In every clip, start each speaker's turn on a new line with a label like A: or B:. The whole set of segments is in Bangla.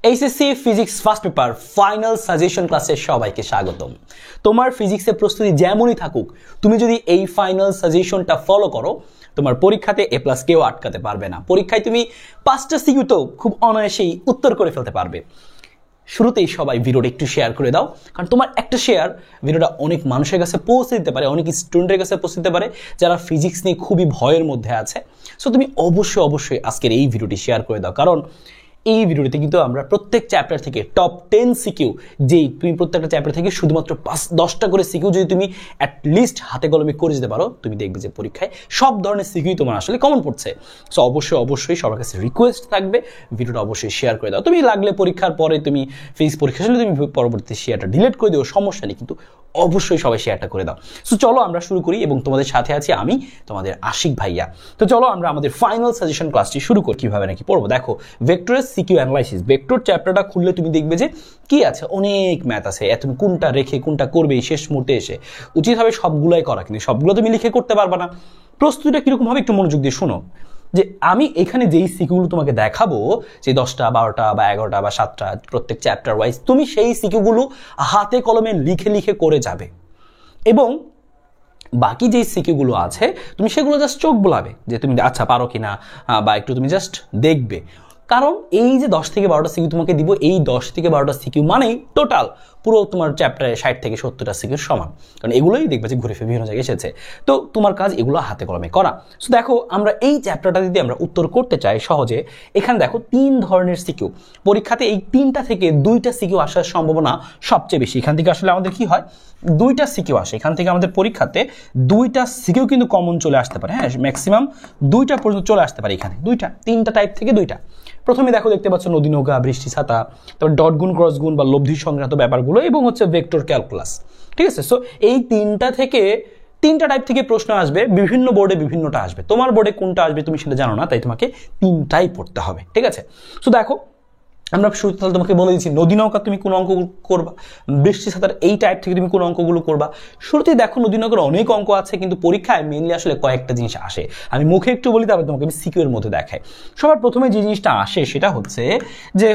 A: HSC physics first paper final suggestion ক্লাসে সবাইকে স্বাগতম। তোমার ফিজিক্সের প্রস্তুতি যেমনই থাকুক, তুমি যদি এই ফাইনাল সাজেশনটা ফলো করো, তোমার পরীক্ষাতে এ প্লাস কেউ আটকাতে পারবে না। পরীক্ষায় তুমি 5টা সিকিউ তো খুব অনায়াসেই উত্তর করে ফেলতে পারবে। শুরুতেই সবাই ভিডিওটা একটু শেয়ার করে দাও, কারণ তোমার একটা শেয়ার ভিডিওটা অনেক মানুষের কাছে পৌঁছে দিতে পারে, অনেক স্টুডেন্টের কাছে পৌঁছে দিতে পারে যারা ফিজিক্স নিয়ে খুবই ভয়ের মধ্যে আছে। সো তুমি অবশ্যই আজকের এই ভিডিওটি শেয়ার করে দাও, কারণ এই ভিডিওতে কিন্তু আমরা প্রত্যেক চ্যাপ্টার থেকে টপ 10 সিকিউ, যেই তুমি প্রত্যেকটা চ্যাপ্টার থেকে শুধুমাত্র 10টা করে সিকিউ যদি তুমি অ্যাটলিস্ট হাতে কলমে করে যেতে পারো, তুমি দেখবে যে পরীক্ষায় সব ধরনের সিকিউই তোমার আসলে কমন পড়ছে। সো অবশ্যই সবার কাছে রিকোয়েস্ট থাকবে, ভিডিওটা অবশ্যই শেয়ার করে দাও। তুমি লাগলে পরীক্ষার পরে তুমি ফিজিক্স পরীক্ষা আসলে তুমি পরবর্তী শেয়ারটা ডিলিট করে দিও, সমস্যা নেই, কিন্তু অবশ্যই সবাই শেয়ারটা করে দাও। সো চলো আমরা শুরু করি, এবং তোমাদের সাথে আছি আমি, তোমাদের আশিক ভাইয়া। তো চলো আমরা আমাদের ফাইনাল সাজেশন ক্লাসটি শুরু করি। কিভাবে নাকি পড়বো দেখো, ভেক্টরের সিকিউ অ্যানালাইসিস। ভেক্টর চ্যাপ্টারটা খুললে তুমি দেখবে যে কি আছে, অনেক ম্যাথ আছে। তুমি কোনটা রেখে কোনটা করবে এই শেষ মুহূর্তে এসে, উচিত হবে সবগুলাই করা, কিন্তু সবগুলো তুমি লিখে করতে পারবে না। প্রস্তুতিটা কিরকম হবে একটু মনোযোগ দিয়ে শোনো, যে আমি এখানে যেই সিকিউগুলো তোমাকে দেখাবো, যে 10টা 12টা বা 11টা বা 7টা প্রত্যেক চ্যাপ্টার ওয়াইজ, তুমি সেই সিকিউগুলো হাতে কলমে লিখে করে যাবে, এবং বাকি যে সিকিউগুলো আছে তুমি সেগুলো জাস্ট চোখ বোলাবে যে তুমি আচ্ছা পারো কিনা, বা একটু তুমি জাস্ট দেখবে। কারণ এই যে 10 থেকে 12টা সিকিউ তোমাকে দিব, এই 10 থেকে 12টা সিকিউ মানেই টোটাল পুরো তোমার চ্যাপ্টারে 60 থেকে 70টা সিকিউর সমান, কারণ এগুলোই দেখবে যে ঘুরে ফিরে বিভিন্ন জায়গায় এসেছে। তো তোমার কাজ এগুলো হাতে কলমে করা। সো দেখো, আমরা এই চ্যাপ্টারটা যদি আমরা উত্তর করতে চাই সহজে, এখানে দেখো 3 ধরনের সিকিউ। পরীক্ষাতে এই 3টা থেকে 2টা সিকিউ আসার সম্ভাবনা সবচেয়ে বেশি। এখান থেকে আসলে আমাদের কি হয়, 2টা সিকিউ আসে। এখান থেকে আমাদের পরীক্ষাতে 2টা সিকিউ কিন্তু কমন চলে আসতে পারে। হ্যাঁ, ম্যাক্সিমাম 2টা পর্যন্ত চলে আসতে পারে। এখানে 3টা টাইপ থেকে 2টা। প্রথমে দেখো, দেখতে পাচ্ছ নদী নৌকা, বৃষ্টি ছাতা, তারপর ডট গুণ ক্রস গুণ বা লব্ধি সংক্রান্ত ব্যাপারগুলো, এবং হচ্ছে ভেক্টর ক্যালকুলাস। ঠিক আছে, সো এই 3টা টাইপ থেকে প্রশ্ন আসবে। বিভিন্ন বোর্ডে বিভিন্নটা আসবে, তোমার বোর্ডে কোনটা আসবে তুমি সেটা জানো না, তাই তোমাকে 3টাই পড়তে হবে। ঠিক আছে, সো দেখো আমরা শুরু তাহলে তোমাকে বলে দিচ্ছি, নদী নৌকা তুমি কোন অঙ্ক করবা, বৃষ্টি ছাতার এই টাইপ থেকে তুমি কোন অঙ্কগুলো করবা। শুরুতেই দেখো নদী নৌকার অনেক অঙ্ক আছে, কিন্তু পরীক্ষায় মেইনলি আসলে কয়েকটা জিনিস আসে। আমি মুখে একটু বলি, তারপরে তোমাকে আমি সিকিউ এর মধ্যে দেখাই। সবার প্রথমে যে জিনিসটা আসে সেটা হচ্ছে যে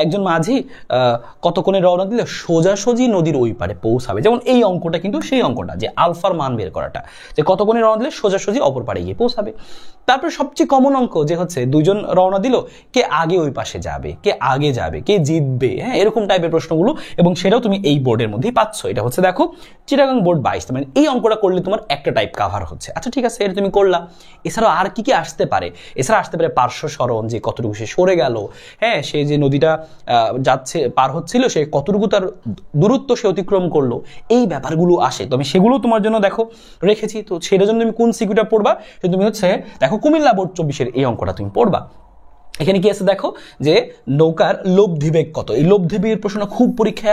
A: একজন মাঝি কত কোণে রওনা দিলে সোজাসুজি নদীর ওই পারে পৌঁছাবে। যেমন এই অঙ্কটা কিন্তু সেই অঙ্কটা, যে আলফার মান বের করাটা, যে কত কোণে রওনা দিলে সোজাসুজি অপর পারে গিয়ে পৌঁছাবে। তারপরে সবচেয়ে কমন অঙ্ক যে হচ্ছে দুইজন রওনা দিল, কে আগে ওই পাশে যাবে, কে আগে যাবে, কে জিতবে। হ্যাঁ, এরকম টাইপের প্রশ্নগুলো, এবং সেটাও তুমি এই বোর্ডের মধ্যেই পাচ্ছ। এটা হচ্ছে দেখো চিটাগাং বোর্ড 22, মানে এই অঙ্কটা করলে তোমার একটা টাইপ কাভার হচ্ছে। আচ্ছা ঠিক আছে, এটা তুমি করলা। এছাড়াও আর কি আসতে পারে, এছাড়া আসতে পারে পার্শ্ব সরণ, যে কতটুকু সে সরে গেল। হ্যাঁ, সে যে নদীটা যাচ্ছে পার হচ্ছিল, সে কতটুকু তার দূরত্ব সে অতিক্রম করলো, এই ব্যাপারগুলো আসে। তো আমি সেগুলো তোমার জন্য দেখো রেখেছি। তো সেটার জন্য তুমি কোন সিকিউটা পড়বা, তুমি হচ্ছে দেখো কুমিল্লা বোর্ড 24-এর এই অঙ্কটা তুমি পড়বা। এখানে কি আছে দেখো, যে নৌকার লব্ধিবেগ কত। এই লব্ধিবেগের প্রশ্ন খুব পরীক্ষায়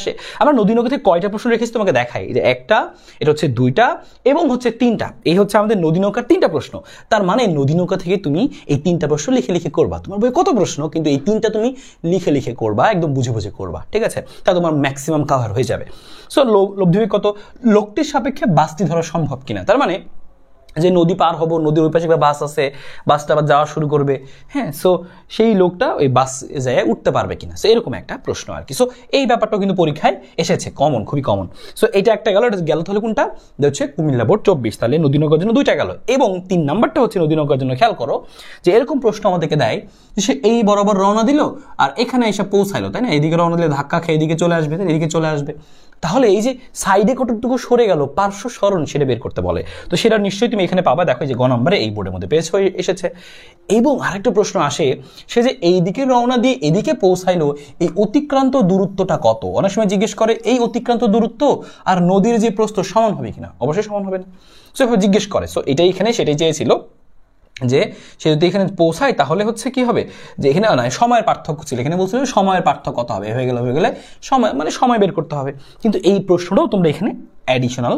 A: আসে। আমরা নদী নৌকা থেকে কয়টা প্রশ্ন রেখেছি তোমাকে দেখাই, যে একটা, এটা হচ্ছে 2টা, এবং হচ্ছে 3টা। এই হচ্ছে আমাদের নদী নৌকার 3টা প্রশ্ন। তার মানে নদী নৌকা থেকে তুমি এই 3টা প্রশ্ন লিখে করবা। তোমার বই কত প্রশ্ন, কিন্তু এই 3টা তুমি লিখে করবা, একদম বুঝে করবা। ঠিক আছে, তা তোমার ম্যাক্সিমাম কাভার হয়ে যাবে। সো লব্ধিবেগ কত, লোকটির সাপেক্ষে বাসটি ধরা সম্ভব কিনা। তার মানে যে নদী পার হবো, নদীর ওই পাশে একটা বাস আছে, বাসটা আবার যাওয়া শুরু করবে। হ্যাঁ, সো সেই লোকটা ওই বাস যায় উঠতে পারবে কিনা, সো এরকম একটা প্রশ্ন আর কি। সো এই ব্যাপারটাও কিন্তু পরীক্ষায় এসেছে, কমন, খুবই কমন। সো এটা একটা গেল, এটা গেল তাহলে কোনটা হচ্ছে কুমিল্লা বোর্ড 24, তাহলে নদী নৌকার জন্য 2টা গেল। এবং 3 নাম্বারটা হচ্ছে নদী নৌকার জন্য, খেয়াল করো যে এরকম প্রশ্ন আমাদেরকে দেয় যে সে এই বরাবর রওনা দিল আর এখানে এসে পৌঁছাইলো, তাই না? এইদিকে রওনা দিলে ধাক্কা খেয়ে এদিকে চলে আসবে, এদিকে চলে আসবে। তাহলে এই যে সাইডে কতটুকু সরে গেল, পার্শ্ব সরণ, সেটা বের করতে বলে। তো সেটা নিশ্চয়ই তুমি এখানে পাবা। দেখো যে গ নম্বরে এই বোর্ডের মধ্যে পেজ হয়ে এসেছে। এবং আরেকটা প্রশ্ন আসে, সে যে এইদিকে রওনা দিয়ে এদিকে পৌঁছাইলো, এই অতিক্রান্ত দূরত্বটা কত। অনেক সময় জিজ্ঞেস করে এই অতিক্রান্ত দূরত্ব আর নদীর যে প্রস্থ সমান হবে কিনা। অবশ্যই সমান হবে না, সো জিজ্ঞেস করে। সো এটাই এখানে সেটাই চেয়েছিল, যে সে যদি এখানে পৌঁছায় তাহলে হচ্ছে কি হবে, যে এখানে নয় সময়ের পার্থক্য ছিল, এখানে বলছিল সময়ের পার্থক্য কত হবে, হয়ে গেলে সময়, মানে সময় বের করতে হবে। কিন্তু এই প্রশ্নটাও তোমরা এখানে অ্যাডিশনাল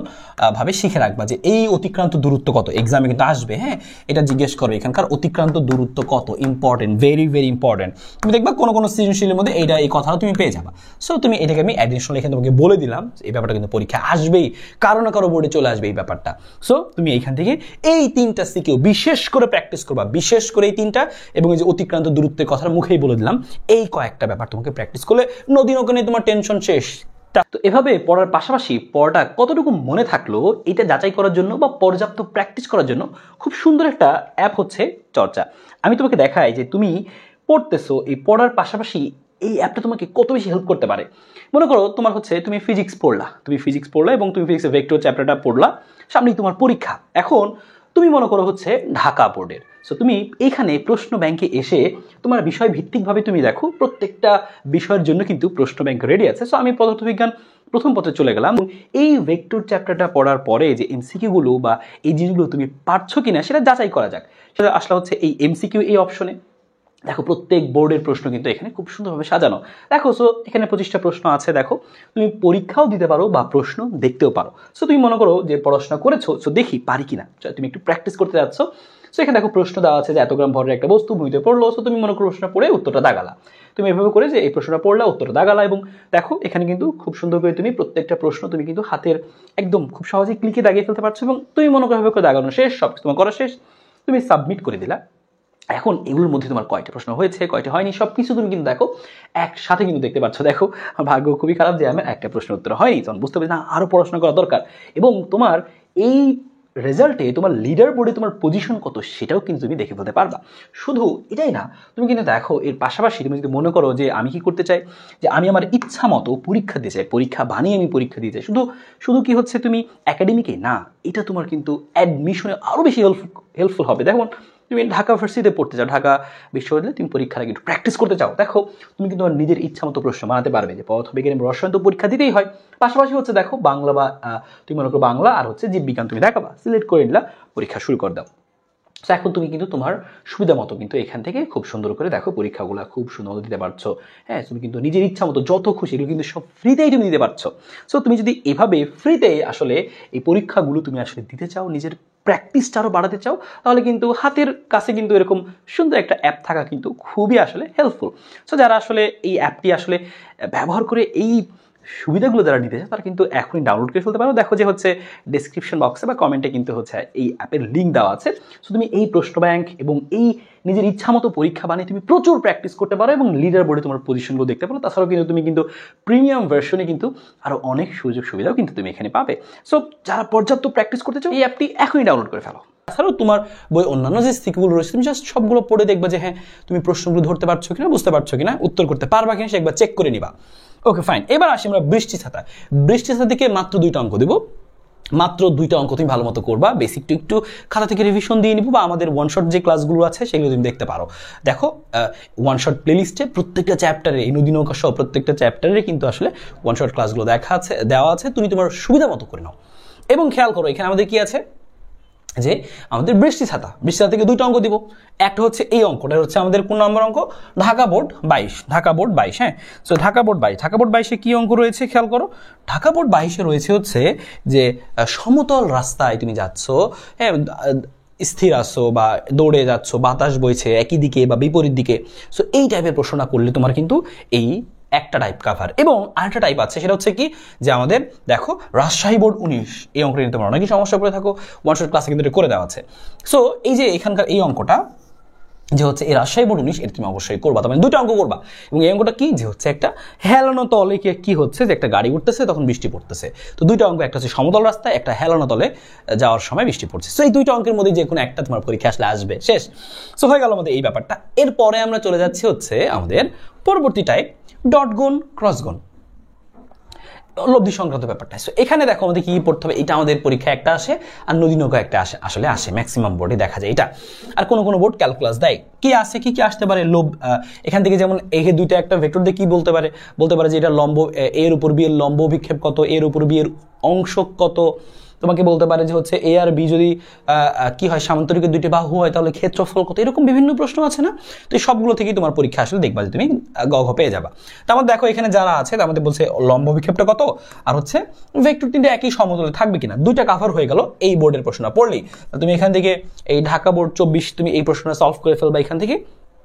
A: ভাবে শিখে রাখবা যে এই অতিক্রান্ত দূরত্ব কত, এক্সামে কিন্তু আসবে, হ্যাঁ এটা জিজ্ঞেস করবে এখানকার অতিক্রান্ত দূরত্ব কত, ইম্পর্টেন্ট, ভেরি ভেরি ইম্পর্টেন্ট। তুমি দেখবা কোনো সৃজনশীলের মধ্যে এই কথাটা তুমি পেয়ে যাবা। সো তুমি এটাকে আমি অ্যাডিশনাল এখানে তোমাকে বলে দিলাম, এই ব্যাপারটা কিন্তু পরীক্ষা আসবেই, কারো না কারো বোর্ডে চলে আসবে এই ব্যাপারটা। সো তুমি এইখান থেকে এই 3টা সিকিউ বিশেষ করে প্র্যাকটিস করবা, বিশেষ করে এই 3টা, এবং এই যে অতিক্রান্ত দূরত্বের কথা মুখেই বলে দিলাম, এই কয়েকটা ব্যাপার তোমাকে প্র্যাকটিস করলে নদী নৌকা নিয়ে তোমার টেনশন শেষ। তো এভাবে পড়ার পাশাপাশি পড়াটা কতটুকু মনে থাকলো এটা যাচাই করার জন্য বা পর্যাপ্ত প্র্যাকটিস করার জন্য খুব সুন্দর একটা অ্যাপ হচ্ছে চর্চা। আমি তোমাকে দেখাই যে তুমি পড়তেছো, এই পড়ার পাশাপাশি এই অ্যাপটা তোমাকে কত বেশি হেল্প করতে পারে। মনে করো তোমার হচ্ছে তুমি ফিজিক্স পড়লা এবং তুমি ফিজিক্সের ভেক্টর চ্যাপ্টারটা পড়লা, সামনেই তোমার পরীক্ষা। এখন তুমি মনে করো হচ্ছে ঢাকা বোর্ডের, সো তুমি এইখানে প্রশ্ন ব্যাংকে এসে তোমার বিষয় ভিত্তিকভাবে তুমি দেখো প্রত্যেকটা বিষয়ের জন্য কিন্তু প্রশ্ন ব্যাংক রেডি আছে। সো আমি পদার্থবিজ্ঞান প্রথম পত্রে চলে গেলাম, এই ভেক্টর চ্যাপ্টারটা পড়ার পরে যে এমসিকিউগুলো বা এই জিনিসগুলো তুমি পারছো কিনা সেটা যাচাই করা যাক। সেটা আসলে হচ্ছে এই এমসিকিউ এই অপশনে। দেখো প্রত্যেক বোর্ডের প্রশ্ন কিন্তু এখানে খুব সুন্দরভাবে সাজানো। দেখো সো এখানে 25টা প্রশ্ন আছে, দেখো তুমি পরীক্ষাও দিতে পারো বা প্রশ্ন দেখতেও পারো। সো তুমি মনে করো যে পড়াশোনা করেছো, সো দেখি পারি কিনা, তুমি একটু প্র্যাকটিস করতে যাচ্ছ। সো এখানে দেখো প্রশ্ন দেওয়া আছে যে এত গ্রাম ভরের একটা বস্তু ভূমিতে পড়লো। সো তুমি মনে করো প্রশ্ন পড়ে উত্তরটা দাগালা, তুমি এভাবে করে যে এই প্রশ্নটা পড়লা, উত্তরটা দাগালা, এবং দেখো এখানে কিন্তু খুব সুন্দর করে তুমি প্রত্যেকটা প্রশ্ন তুমি কিন্তু হাতের একদম খুব সহজেই ক্লিকে দাগিয়ে ফেলতে পারছো, এবং তুমি মনে করো এভাবে করে দাগানো শেষ, সব কিছু তোমার করা শেষ, তুমি সাবমিট করে দিলা। এখন এগুলোর মধ্যে তোমার কয়টা প্রশ্ন হয়েছে, কয়টা হয়নি, সব কিছু তুমি কিন্তু দেখো একসাথে কিন্তু দেখতে পাচ্ছ। দেখো ভাগ্য খুবই খারাপ যে আমার একটা প্রশ্নের উত্তর হয়নি, তখন বুঝতে পারছি না আরও পড়াশোনা করা দরকার। এবং তোমার এই রেজাল্টে তোমার লিডার বোর্ডে তোমার পজিশন কত সেটাও কিন্তু তুমি দেখে ফেলতে পারবা। শুধু এটাই না, তুমি কিন্তু দেখো এর পাশাপাশি তুমি যদি মনে করো যে আমি কি করতে চাই, যে আমি আমার ইচ্ছা মতো পরীক্ষা দিতে চাই, পরীক্ষা বানিয়ে আমি পরীক্ষা দিতে চাই, শুধু কি হচ্ছে তুমি একাডেমিকে না, এটা তোমার কিন্তু অ্যাডমিশনে আরও বেশি হেল্পফুল হবে। দেখো তুমি ঢাকা ইউনিভার্সিটিতে পড়তে চাও, ঢাকা বিশ্ববিদ্যালয়ে তুমি পরীক্ষার আগে একটু প্র্যাকটিস করতে চাও, দেখো তুমি কিন্তু তোমার নিজের ইচ্ছা মতো প্রশ্ন বানাতে পারবে। যে পদার্থবিজ্ঞান এবং রসায়ন তো পরীক্ষা দিতেই হয়, পাশাপাশি হচ্ছে দেখো বাংলা বা তুমি মনে করো বাংলা আর হচ্ছে জীববিজ্ঞান তুমি দেখাবা, সিলেক্ট করে নিলা, পরীক্ষা শুরু করে দাও। তো এখন তুমি কিন্তু তোমার সুবিধা মতো কিন্তু এখান থেকে খুব সুন্দর করে দেখো পরীক্ষাগুলো খুব সুন্দর দিতে পারছো। হ্যাঁ, তুমি কিন্তু নিজের ইচ্ছা মতো যত খুশি এগুলো কিন্তু সব ফ্রিতেই তুমি দিতে পারছো। সো তুমি যদি এভাবে ফ্রিতে আসলে এই পরীক্ষাগুলো তুমি আসলে দিতে চাও, নিজের প্র্যাকটিসটা আরও বাড়াতে চাও, তাহলে কিন্তু হাতের কাছে কিন্তু এরকম সুন্দর একটা অ্যাপ থাকা কিন্তু খুবই আসলে হেল্পফুল। সো যারা আসলে এই অ্যাপটি আসলে ব্যবহার করে এই সুবিধাগুলো যারা নিতে চায় তারা কিন্তু এখনই ডাউনলোড করে ফেলতে পারো। দেখো যে হচ্ছে ডিসক্রিপশন বক্সে বা কমেন্টে কিন্তু হচ্ছে এই অ্যাপের লিঙ্ক দেওয়া আছে। সো তুমি এই প্রশ্ন ব্যাংক এবং এই নিজের ইচ্ছা মতো পরীক্ষা বানিয়ে তুমি প্রচুর প্র্যাকটিস করতে পারো এবং লিডার বোর্ডে তোমার পজিশনগুলো দেখতে পারো। তাছাড়াও কিন্তু তুমি কিন্তু প্রিমিয়াম ভার্সনে কিন্তু আরও অনেক সুযোগ সুবিধাও কিন্তু তুমি এখানে পাবে। সো যারা পর্যাপ্ত প্র্যাকটিস করতে চাও এই অ্যাপটি এখনই ডাউনলোড করে ফেলো। তাছাড়াও তোমার বই অন্যান্য যে সিকিউগুলো রয়েছে তুমি জাস্ট সবগুলো পড়ে দেখবা যে হ্যাঁ তুমি প্রশ্নগুলো ধরতে পারছো কিনা, বুঝতে পারছো কিনা, উত্তর করতে পারবা কিনা সে একবার চেক করে নিবা। ওকে ফাইন, এবার আসি আমরা বৃষ্টি ছাতা। বৃষ্টি ছাতা থেকে মাত্র 2টা অঙ্ক দেবো, মাত্র 2টা অঙ্ক তুমি ভালো মতো করবা, বেসিক একটু খাতা থেকে রিভিশন দিয়ে নিবো, বা আমাদের ওয়ান শট যে ক্লাসগুলো আছে সেগুলো তুমি দেখতে পারো। দেখো ওয়ান শট প্লেলিস্টে প্রত্যেকটা চ্যাপ্টারে এই নদী নৌকা সহ প্রত্যেকটা চ্যাপ্টারে কিন্তু আসলে ওয়ান শট ক্লাসগুলো দেওয়া আছে, তুমি তোমার সুবিধা মতো করে নাও। এবং খেয়াল করো এখানে আমাদের কি আছে, যে আমাদের বৃষ্টি ছাতা থেকে 2টা অঙ্ক দিব। একটা হচ্ছে এই অঙ্কটা হচ্ছে আমাদের কোন নম্বর অঙ্ক, ঢাকা বোর্ড 22। হ্যাঁ, সো ঢাকা বোর্ড 22 কি অঙ্ক রয়েছে খেয়াল করো। ঢাকা বোর্ড 22 রয়েছে হচ্ছে যে সমতল রাস্তায় তুমি যাচ্ছ, হ্যাঁ স্থির আসো বা দৌড়ে যাচ্ছ, বাতাস বইছে একই দিকে বা বিপরীত দিকে। সো এই টাইপের প্রশ্নটা করলে তোমার কিন্তু এই একটা টাইপ কাভার। এবং আরেকটা টাইপ আছে, সেটা হচ্ছে কি যে আমাদের দেখো রাজশাহী বোর্ড 19 এই অঙ্কটা নিতে পারো, অনেকই সমস্যা করে থাকো, ওয়ান শট ক্লাসে কিন্তু করে দেওয়া আছে। সো এই যে এখানকার এই অঙ্কটা যে হচ্ছে এই রাজশাহী বোর্ড 19 এটা তুমি অবশ্যই করবা, তার মানে 2টা অঙ্ক করবা। এবং এই অঙ্কটা কি যে হচ্ছে একটা হেলানো তলে কি হচ্ছে যে একটা গাড়ি উঠতেছে তখন বৃষ্টি পড়তেছে। তো 2টা অঙ্ক, একটা হচ্ছে সমতল রাস্তায়, একটা হেলানো তলে যাওয়ার সময় বৃষ্টি পড়ছে। সো এই 2টা অঙ্কের মধ্যে যে কোনো একটা তোমার পরীক্ষা আসলে আসবে, শেষ। সো হয়ে গেল আমাদের এই ব্যাপারটা। এরপরে আমরা চলে যাচ্ছি হচ্ছে আমাদের পরবর্তী টাইপ, ডট গুণ ক্রস গুণ, লব্ধি সংক্রান্ত ব্যাপারটা। সো এখানে দেখো আমাদের কি পড়তে হবে, এটা আমাদের পরীক্ষা একটা আসে আর নদী নৌকা একটা আসলে আসে, ম্যাক্সিমাম বোর্ডে দেখা যায় এটা। আর কোনো বোর্ড ক্যালকুলাস দেয়। কি আসে কি আসতে পারে, এখান থেকে যেমন এই 2টা একটা ভেক্টর দিয়ে কি বলতে পারে যে এটা লম্ব, এর উপর বি এর লম্ব অভিক্ষেপ কত, এর উপর বি এর অংশ কত, তোমাকে বলতে পারে যে হচ্ছে এ আর বি যদি কি হয় সামান্তরিকের দুইটি বাহু হয় তাহলে ক্ষেত্রফল কত, এরকম বিভিন্ন প্রশ্ন আছে না। তো এই সবগুলো থেকেই তোমার পরীক্ষা আসলে দেখবা যে তুমি গ ঘ পেয়ে যাবা। তারপর দেখো এখানে যারা আছে তার মধ্যে বলছে লম্ব বিক্ষেপটা কত আর হচ্ছে ভেক্টর তিনটে একই সমতলে থাকবে কিনা, দুইটা কাভার হয়ে গেল এই বোর্ডের প্রশ্ন পড়লেই। তুমি এখান থেকে এই ঢাকা বোর্ড 24 তুমি এই প্রশ্নটা সলভ করে ফেলবা এখান থেকে।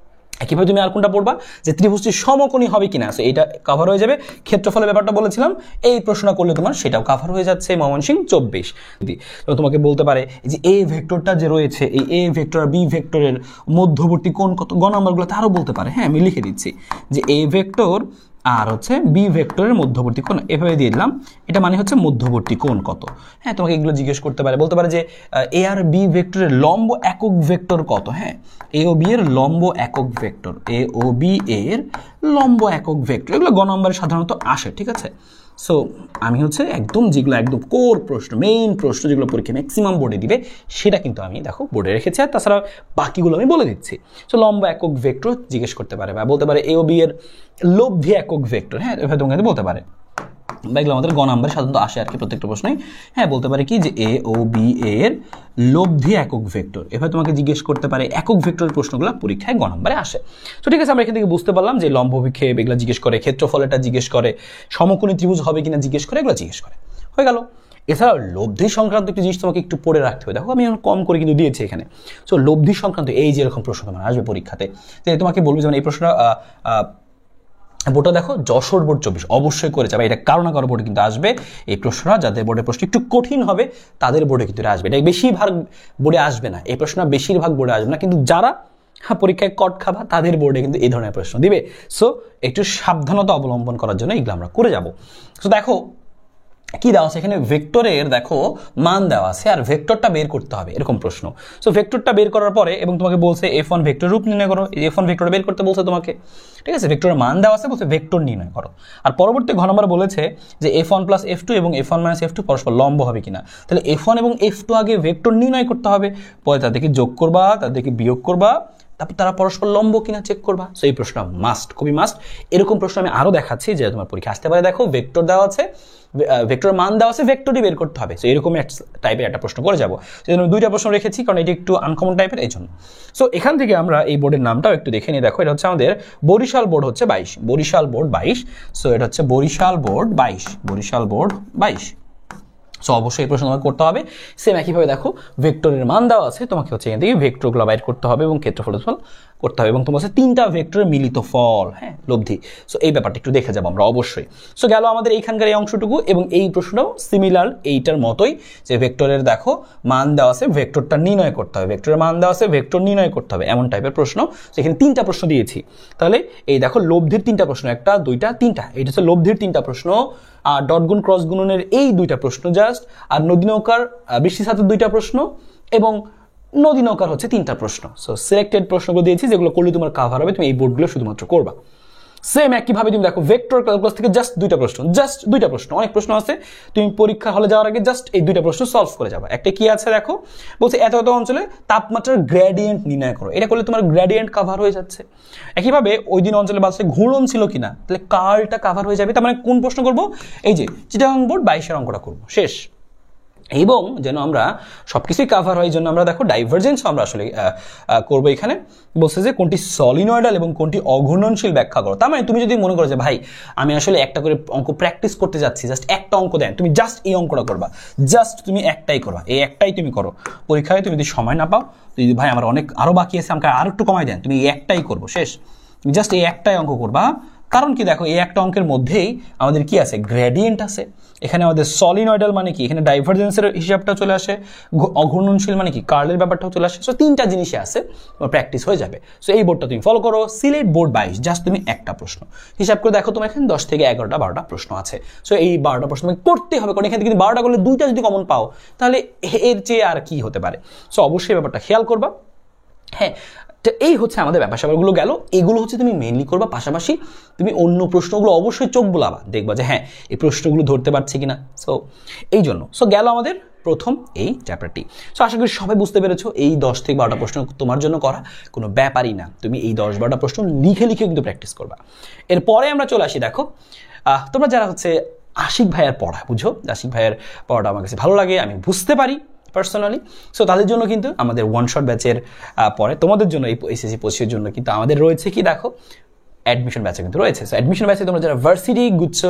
A: কিভাবে তুমি আর কোনটা পড়বা যে ত্রিভুজটি সমকোণী হবে কিনা, সো এটা কভার হয়ে যাবে। ক্ষেত্রফলের ব্যাপারটা বলেছিলাম, এই প্রশ্নটা করলে তোমার সেটাও কভার হয়ে যাচ্ছে ময়মনসিংহ 24। তো তোমাকে বলতে পারে যে এ ভেক্টরটা যে রয়েছে এই এ ভেক্টর আর বি ভেক্টরের মধ্যবর্তী কোণ কত, গ নাম্বারগুলো তারও বলতে পারে। হ্যাঁ আমি লিখে দিচ্ছি যে এ ভেক্টর আর হচ্ছে বি ভেক্টরের মধ্যবর্তী কোণ এভাবে দিয়ে দিলাম, এটা মানে হচ্ছে মধ্যবর্তী কোণ কত। হ্যাঁ তোমাকে এগুলো জিজ্ঞেস করতে পারে, বলতে পারে যে এ আর বি ভেক্টরের লম্ব একক ভেক্টর কত। হ্যাঁ এ ও বি এর লম্ব একক ভেক্টর, এ ও বি এর লম্ব একক ভেক্টর, এগুলো গ নম্বরে সাধারণত আসে, ঠিক আছে। সো আমি হচ্ছে একদম যেগুলো একদম কোর প্রশ্ন, মেইন প্রশ্ন যেগুলো পরীক্ষা ম্যাক্সিমাম বোর্ডে দিবে সেটা কিন্তু আমি দেখো বোর্ডে রেখেছি, আর তাছাড়া বাকিগুলো আমি বলে দিচ্ছি। সো লম্ব একক ভেক্টর জিজ্ঞেস করতে পারে, বা বলতে পারে এ ও বি এর লব্ধি একক ভেক্টর। হ্যাঁ এভাবে তোমাকে বলতে পারে, বা এগুলো আমাদের গ নাম্বারে সাধারণত আসে আর কি প্রত্যেকটা প্রশ্নই। হ্যাঁ বলতে পারে কি যে এ ও বি এর লব্ধি একক ভেক্টর, এভাবে তোমাকে জিজ্ঞেস করতে পারে। একক ভেক্টরের প্রশ্নগুলো পরীক্ষায় গ নাম্বারে আসে। তো ঠিক আছে, আমরা এখান থেকে বুঝতে পারলাম যে লম্ব বিক্ষেপ এগুলো জিজ্ঞেস করে, ক্ষেত্রফল এটা জিজ্ঞেস করে, সমকোণী ত্রিভুজ হবে কিনা জিজ্ঞেস করে, এগুলো জিজ্ঞেস করে, হয়ে গেল। এছাড়াও লব্ধি সংক্রান্ত একটি জিনিস তোমাকে একটু পড়ে রাখতে হবে। দেখো আমি কম করে কিন্তু দিয়েছি এখানে। সো লব্ধি সংক্রান্ত এই যে এরকম প্রশ্ন তোমার আসবে পরীক্ষাতে, যে তোমাকে বলবে যেমন এই প্রশ্নটা বোর্ডটা দেখো যশোর বোর্ড 24 অবশ্যই করে যাবে, এটা কারো না কারো বোর্ডে কিন্তু আসবে এই প্রশ্নটা। যাদের বোর্ডের প্রশ্ন একটু কঠিন হবে তাদের বোর্ডে কিন্তু আসবে, এটা বেশিরভাগ বোর্ডে আসবে না, এই প্রশ্ন বেশিরভাগ বোর্ডে আসবে না, কিন্তু যারা পরীক্ষায় কট খাবা তাদের বোর্ডে কিন্তু এই ধরনের প্রশ্ন দিবে। সো একটু সাবধানতা অবলম্বন করার জন্য এগুলো আমরা করে যাব। সো দেখো কি দেওয়া আছে এখানে, ভেক্টরের দেখো মান দেওয়া আছে আর ভেক্টরটা বের করতে হবে এরকম প্রশ্ন। সো ভেক্টরটা বের করার পরে এবং তোমাকে বলছে F1 ভেক্টর রূপ নির্ণয় করো, F1 ভেক্টর বের করতে বলছে তোমাকে, ঠিক আছে। ভেক্টরের মান দেওয়া আছে, বলছে ভেক্টর নির্ণয় করো। আর পরবর্তী ঘ নম্বর বলেছে যে F1 প্লাস F2 এবং F1 মাইনাস F2 পরস্পর লম্ব হবে কিনা। তাহলে F1 এবং F2 আগে ভেক্টর নির্ণয় করতে হবে, পরে তাদেরকে যোগ করবা, তাদেরকে বিয়োগ করবা, তারপর তারা পরস্পর লম্ব কিনা চেক করবা। সো এই প্রশ্ন মাস্ট, খুবই মাস্ট। এরকম প্রশ্ন আমি আরো দেখাচ্ছি যে তোমার পরীক্ষা আসতে পারে। দেখো ভেক্টর দেওয়া আছে, ভেক্টর মান দেওয়া আছে, ভেক্টরই বের করতে হবে। সো এরকম টাইপের একটা প্রশ্ন করে যাবো, সেজন্য দুইটা প্রশ্ন রেখেছি কারণ এটি একটু আনকমন টাইপের, এই জন্য। সো এখান থেকে আমরা এই বোর্ডের নামটাও একটু দেখে নিই। দেখো এটা হচ্ছে আমাদের বরিশাল বোর্ড হচ্ছে 22, বরিশাল বোর্ড 22। সো এটা হচ্ছে Barishal board 22, Barishal board 22। So অবশ্যই এই প্রশ্ন তোমাকে করতে হবে। সেম একইভাবে দেখো ভেক্টরের মান দেওয়া আছে, তোমাকে হচ্ছে এখান থেকে ভেক্টরগুলো বাইর করতে হবে এবং ক্ষেত্রফল করতে হবে, এবং তোমার হচ্ছে তিনটা ভেক্টরের মিলিত ফল, হ্যাঁ লব্ধি। সো এই ব্যাপারটা একটু দেখে যাবো আমরা অবশ্যই। সো গেল আমাদের এইখানকার এই অংশটুকু, এবং এই প্রশ্নটাও সিমিলার এইটার মতোই, যে ভেক্টরের দেখো মান দেওয়া আছে, ভেক্টরটা নির্ণয় করতে হবে, ভেক্টরের মান দেওয়া আছে, ভেক্টর নির্ণয় করতে হবে, এমন টাইপের প্রশ্ন। সেখানে তিনটা প্রশ্ন দিয়েছি। তাহলে এই দেখো লব্ধির তিনটা প্রশ্ন, একটা দুইটা তিনটা, এইটা হচ্ছে লব্ধির তিনটা প্রশ্ন। আর ডট গুণ ক্রস গুণনের এই দুইটা প্রশ্ন জাস্ট, আর নদী নৌকার বৃষ্টি ছাতের দুইটা প্রশ্ন, এবং নদী নৌকার হচ্ছে তিনটা প্রশ্ন। সো সিলেক্টেড প্রশ্নগুলো দিয়েছি যেগুলো করলে তোমার কাভার হবে, তুমি এই বোর্ডগুলো শুধুমাত্র করবা। সেম একইভাবে তুমি দেখো ভেক্টর ক্যালকুলাস থেকে জাস্ট দুইটা প্রশ্ন, অনেক প্রশ্ন আছে, তুমি পরীক্ষা হলে যাওয়ার আগে জাস্ট এই দুইটা প্রশ্ন সলভ করে যাবে। একটা কি আছে দেখো, বলছে এত এত অঞ্চলে তাপমাত্রার গ্রেডিয়েন্ট নির্ণয় করো, এটা করলে তোমার গ্রেডিয়েন্ট কাভার হয়ে যাচ্ছে। একইভাবে ওই দিন অঞ্চলে বাসে ঘূর্ণন ছিল কিনা, তাহলে কার্লটা কাভার হয়ে যাবে। তার মানে কোন প্রশ্ন করবো, এই যে চিটাগাং বোর্ড 22-এর অঙ্কটা করবো, শেষ। এবং যেন আমরা সবকিছুই কাভার হয়, জন্য আমরা দেখো ডাইভারজেন্স আমরা আসলে করবো। এখানে বলছে যে কোনটি সলিনয়েডাল এবং কোনটি অঘূর্ণনশীল ব্যাখ্যা করো। তার মানে তুমি যদি মনে করো যে ভাই আমি আসলে একটা করে অঙ্ক প্র্যাকটিস করতে যাচ্ছি, জাস্ট একটা অঙ্ক দেন, তুমি জাস্ট এই অঙ্কটা করবা, জাস্ট তুমি একটাই করবা, এই একটাই তুমি করো। পরীক্ষায় তুমি যদি সময় না পাও, যদি ভাই আমার অনেক আরো বাকি আছে, আমাকে আরো একটু কমাই দেন, তুমি এই একটাই করবো, শেষ। তুমি জাস্ট এই একটাই অঙ্ক করবা। কারণ কি দেখো এই একটা অঙ্কের মধ্যেই আমাদের কি আছে, গ্রেডিয়েন্ট আছে। এখানে আমাদের সলিনয়েডাল মানে কি, এখানে ডাইভারজেন্সের হিসাবটা চলে আসে, অঘূর্ণনশীল মানে কি কার্লের ব্যাপারটাও চলে আসে। সো তিনটা জিনিসই আছে, প্র্যাকটিস হয়ে যাবে। সো এই বোর্ডটা তুমি ফলো করো, সিলেট বোর্ড 22, জাস্ট তুমি একটা প্রশ্ন হিসাব করে দেখো, তোমার এখানে 10 থেকে 11টা 12টা প্রশ্ন আছে। সো এই 12টা প্রশ্ন তোমাকে করতে হবে, কারণ এখান থেকে 12টা করলে দুইটা যদি কমন পাও তাহলে এর চেয়ে আর কি হতে পারে। সো অবশ্যই ব্যাপারটা খেয়াল করবা। হ্যাঁ, তো এই হচ্ছে আমাদের ব্যাপার স্যাপারগুলো গেল, এগুলো হচ্ছে তুমি মেইনলি করবা, পাশাপাশি তুমি অন্য প্রশ্নগুলো অবশ্যই চোখ বুলাবা, দেখবা যে হ্যাঁ এই প্রশ্নগুলো ধরতে পারছি কিনা। সো এই জন্য সো গেল আমাদের প্রথম এই চ্যাপ্টারটি। সো আশা করি সবাই বুঝতে পেরেছো, এই 10 থেকে 12টা প্রশ্ন তোমার জন্য করা কোনো ব্যাপারই না, তুমি এই 10-12টা প্রশ্ন লিখে লিখে কিন্তু প্র্যাকটিস করবা। এরপরে আমরা চলে আসি, দেখো তোমরা যারা হচ্ছে আশিক ভাইয়ের পড়া, বুঝো আশিক ভাইয়ের পড়াটা আমার কাছে ভালো লাগে, আমি বুঝতে পারি পার্সোনালি। সো তাদের জন্য কিন্তু আমাদের ওয়ান শট ব্যাচের পরে তোমাদের জন্য এই এসএসসি 25-এর জন্য কিন্তু আমাদের রয়েছে কি দেখো অ্যাডমিশন ব্যাচে কিন্তু রয়েছে। সো অ্যাডমিশন ব্যাচে তোমরা যারা ভার্সিটি গুচ্ছ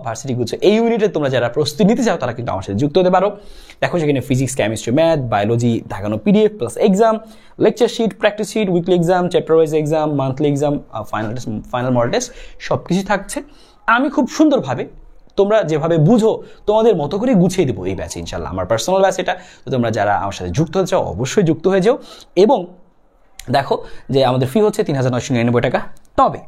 A: ভার্সিটি গুচ্ছ এই ইউনিটে তোমরা যারা প্রস্তুতি নিতে চাও তারা কিন্তু আমার সাথে যুক্ত হতে পারো। দেখো সেখানে ফিজিক্স, কেমিস্ট্রি, ম্যাথ, বায়োলজি দেখানো PDF plus exam, lecture sheet, practice sheet, weekly exam, chapter wise exam, monthly exam, final model test সব কিছু থাকছে। আমি খুব সুন্দরভাবে তোমরা যেভাবে বুঝো তোমাদের মতো করে গুছিয়ে দেবো এই ব্যাচে ইনশাল্লাহ। আমার পার্সোনাল ব্যাচ এটা, তো তোমরা যারা আমার সাথে যুক্ত হতে চাও অবশ্যই যুক্ত হয়ে যাও। এবং দেখো যে আমাদের ফি হচ্ছে ৩,৯৯৯ টাকা। তবে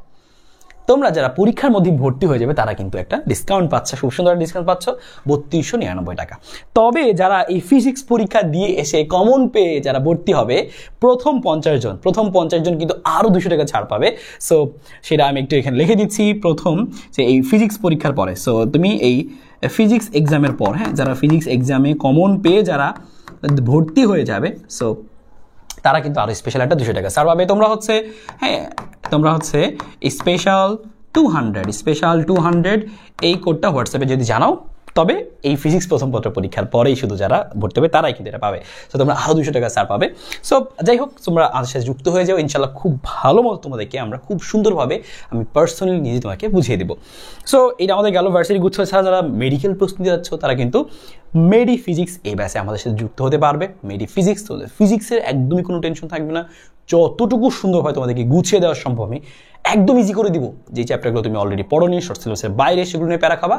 A: তোমরা যারা পরীক্ষার মধ্যে ভর্তি হয়ে যাবে তারা কিন্তু একটা ডিসকাউন্ট পাচ্ছ, খুব সুন্দর ডিসকাউন্ট পাচ্ছ ৩২৯৯ টাকা। তবে যারা এই ফিজিক্স পরীক্ষা দিয়ে এসে কমন পেয়ে যারা ভর্তি হবে প্রথম 50 জন কিন্তু আরও 200 টাকা ছাড় পাবে। সো সেটা আমি একটু এখানে লিখে দিচ্ছি প্রথম যে এই ফিজিক্স পরীক্ষার পরে। সো তুমি এই ফিজিক্স এক্সামের পর, হ্যাঁ, যারা ফিজিক্স এক্সামে কমন পেয়ে যারা ভর্তি হয়ে যাবে সো তারা কিন্তু আরও স্পেশাল একটা 200 টাকা ছাড় পাবে। তোমরা হচ্ছে স্পেশাল 200 এই কোডটা হোয়াটসঅ্যাপে যদি জানাও তবে এই ফিজিক্স প্রথম পত্র পরীক্ষার পরেই শুধু যারা ভর্তি হবে তারাই কিন্তু এটা পাবে। সো তোমরা আরও 200 টাকা ছাড় পাবে। সো যাই হোক তোমরা আমাদের সাথে যুক্ত হয়ে যাও ইনশাল্লাহ, খুব ভালো মতো তোমাদেরকে আমরা খুব সুন্দরভাবে আমি পার্সোনালি নিজে তোমাকে বুঝিয়ে দেবো। সো এটা আমাদের গেল ভার্সিটি গুচ্ছ ছাড়া যারা মেডিকেল প্রস্তুতি যাচ্ছ তারা কিন্তু মেডি ফিজিক্স এই ব্যাচে আমাদের সাথে যুক্ত হতে পারবে। মেডি ফিজিক্স, ফিজিক্সের একদমই কোনো টেনশন থাকবে না, যতটুকু সুন্দর হয় তোমাদেরকে গুছিয়ে দেওয়ার সম্ভব আমি একদম ইজি করে দিব। যে চ্যাপ্টারগুলো তুমি অলরেডি পড়োনি, শর্ট সিলেবাসের বাইরে, সেগুলো নিয়ে প্যারা খাবা,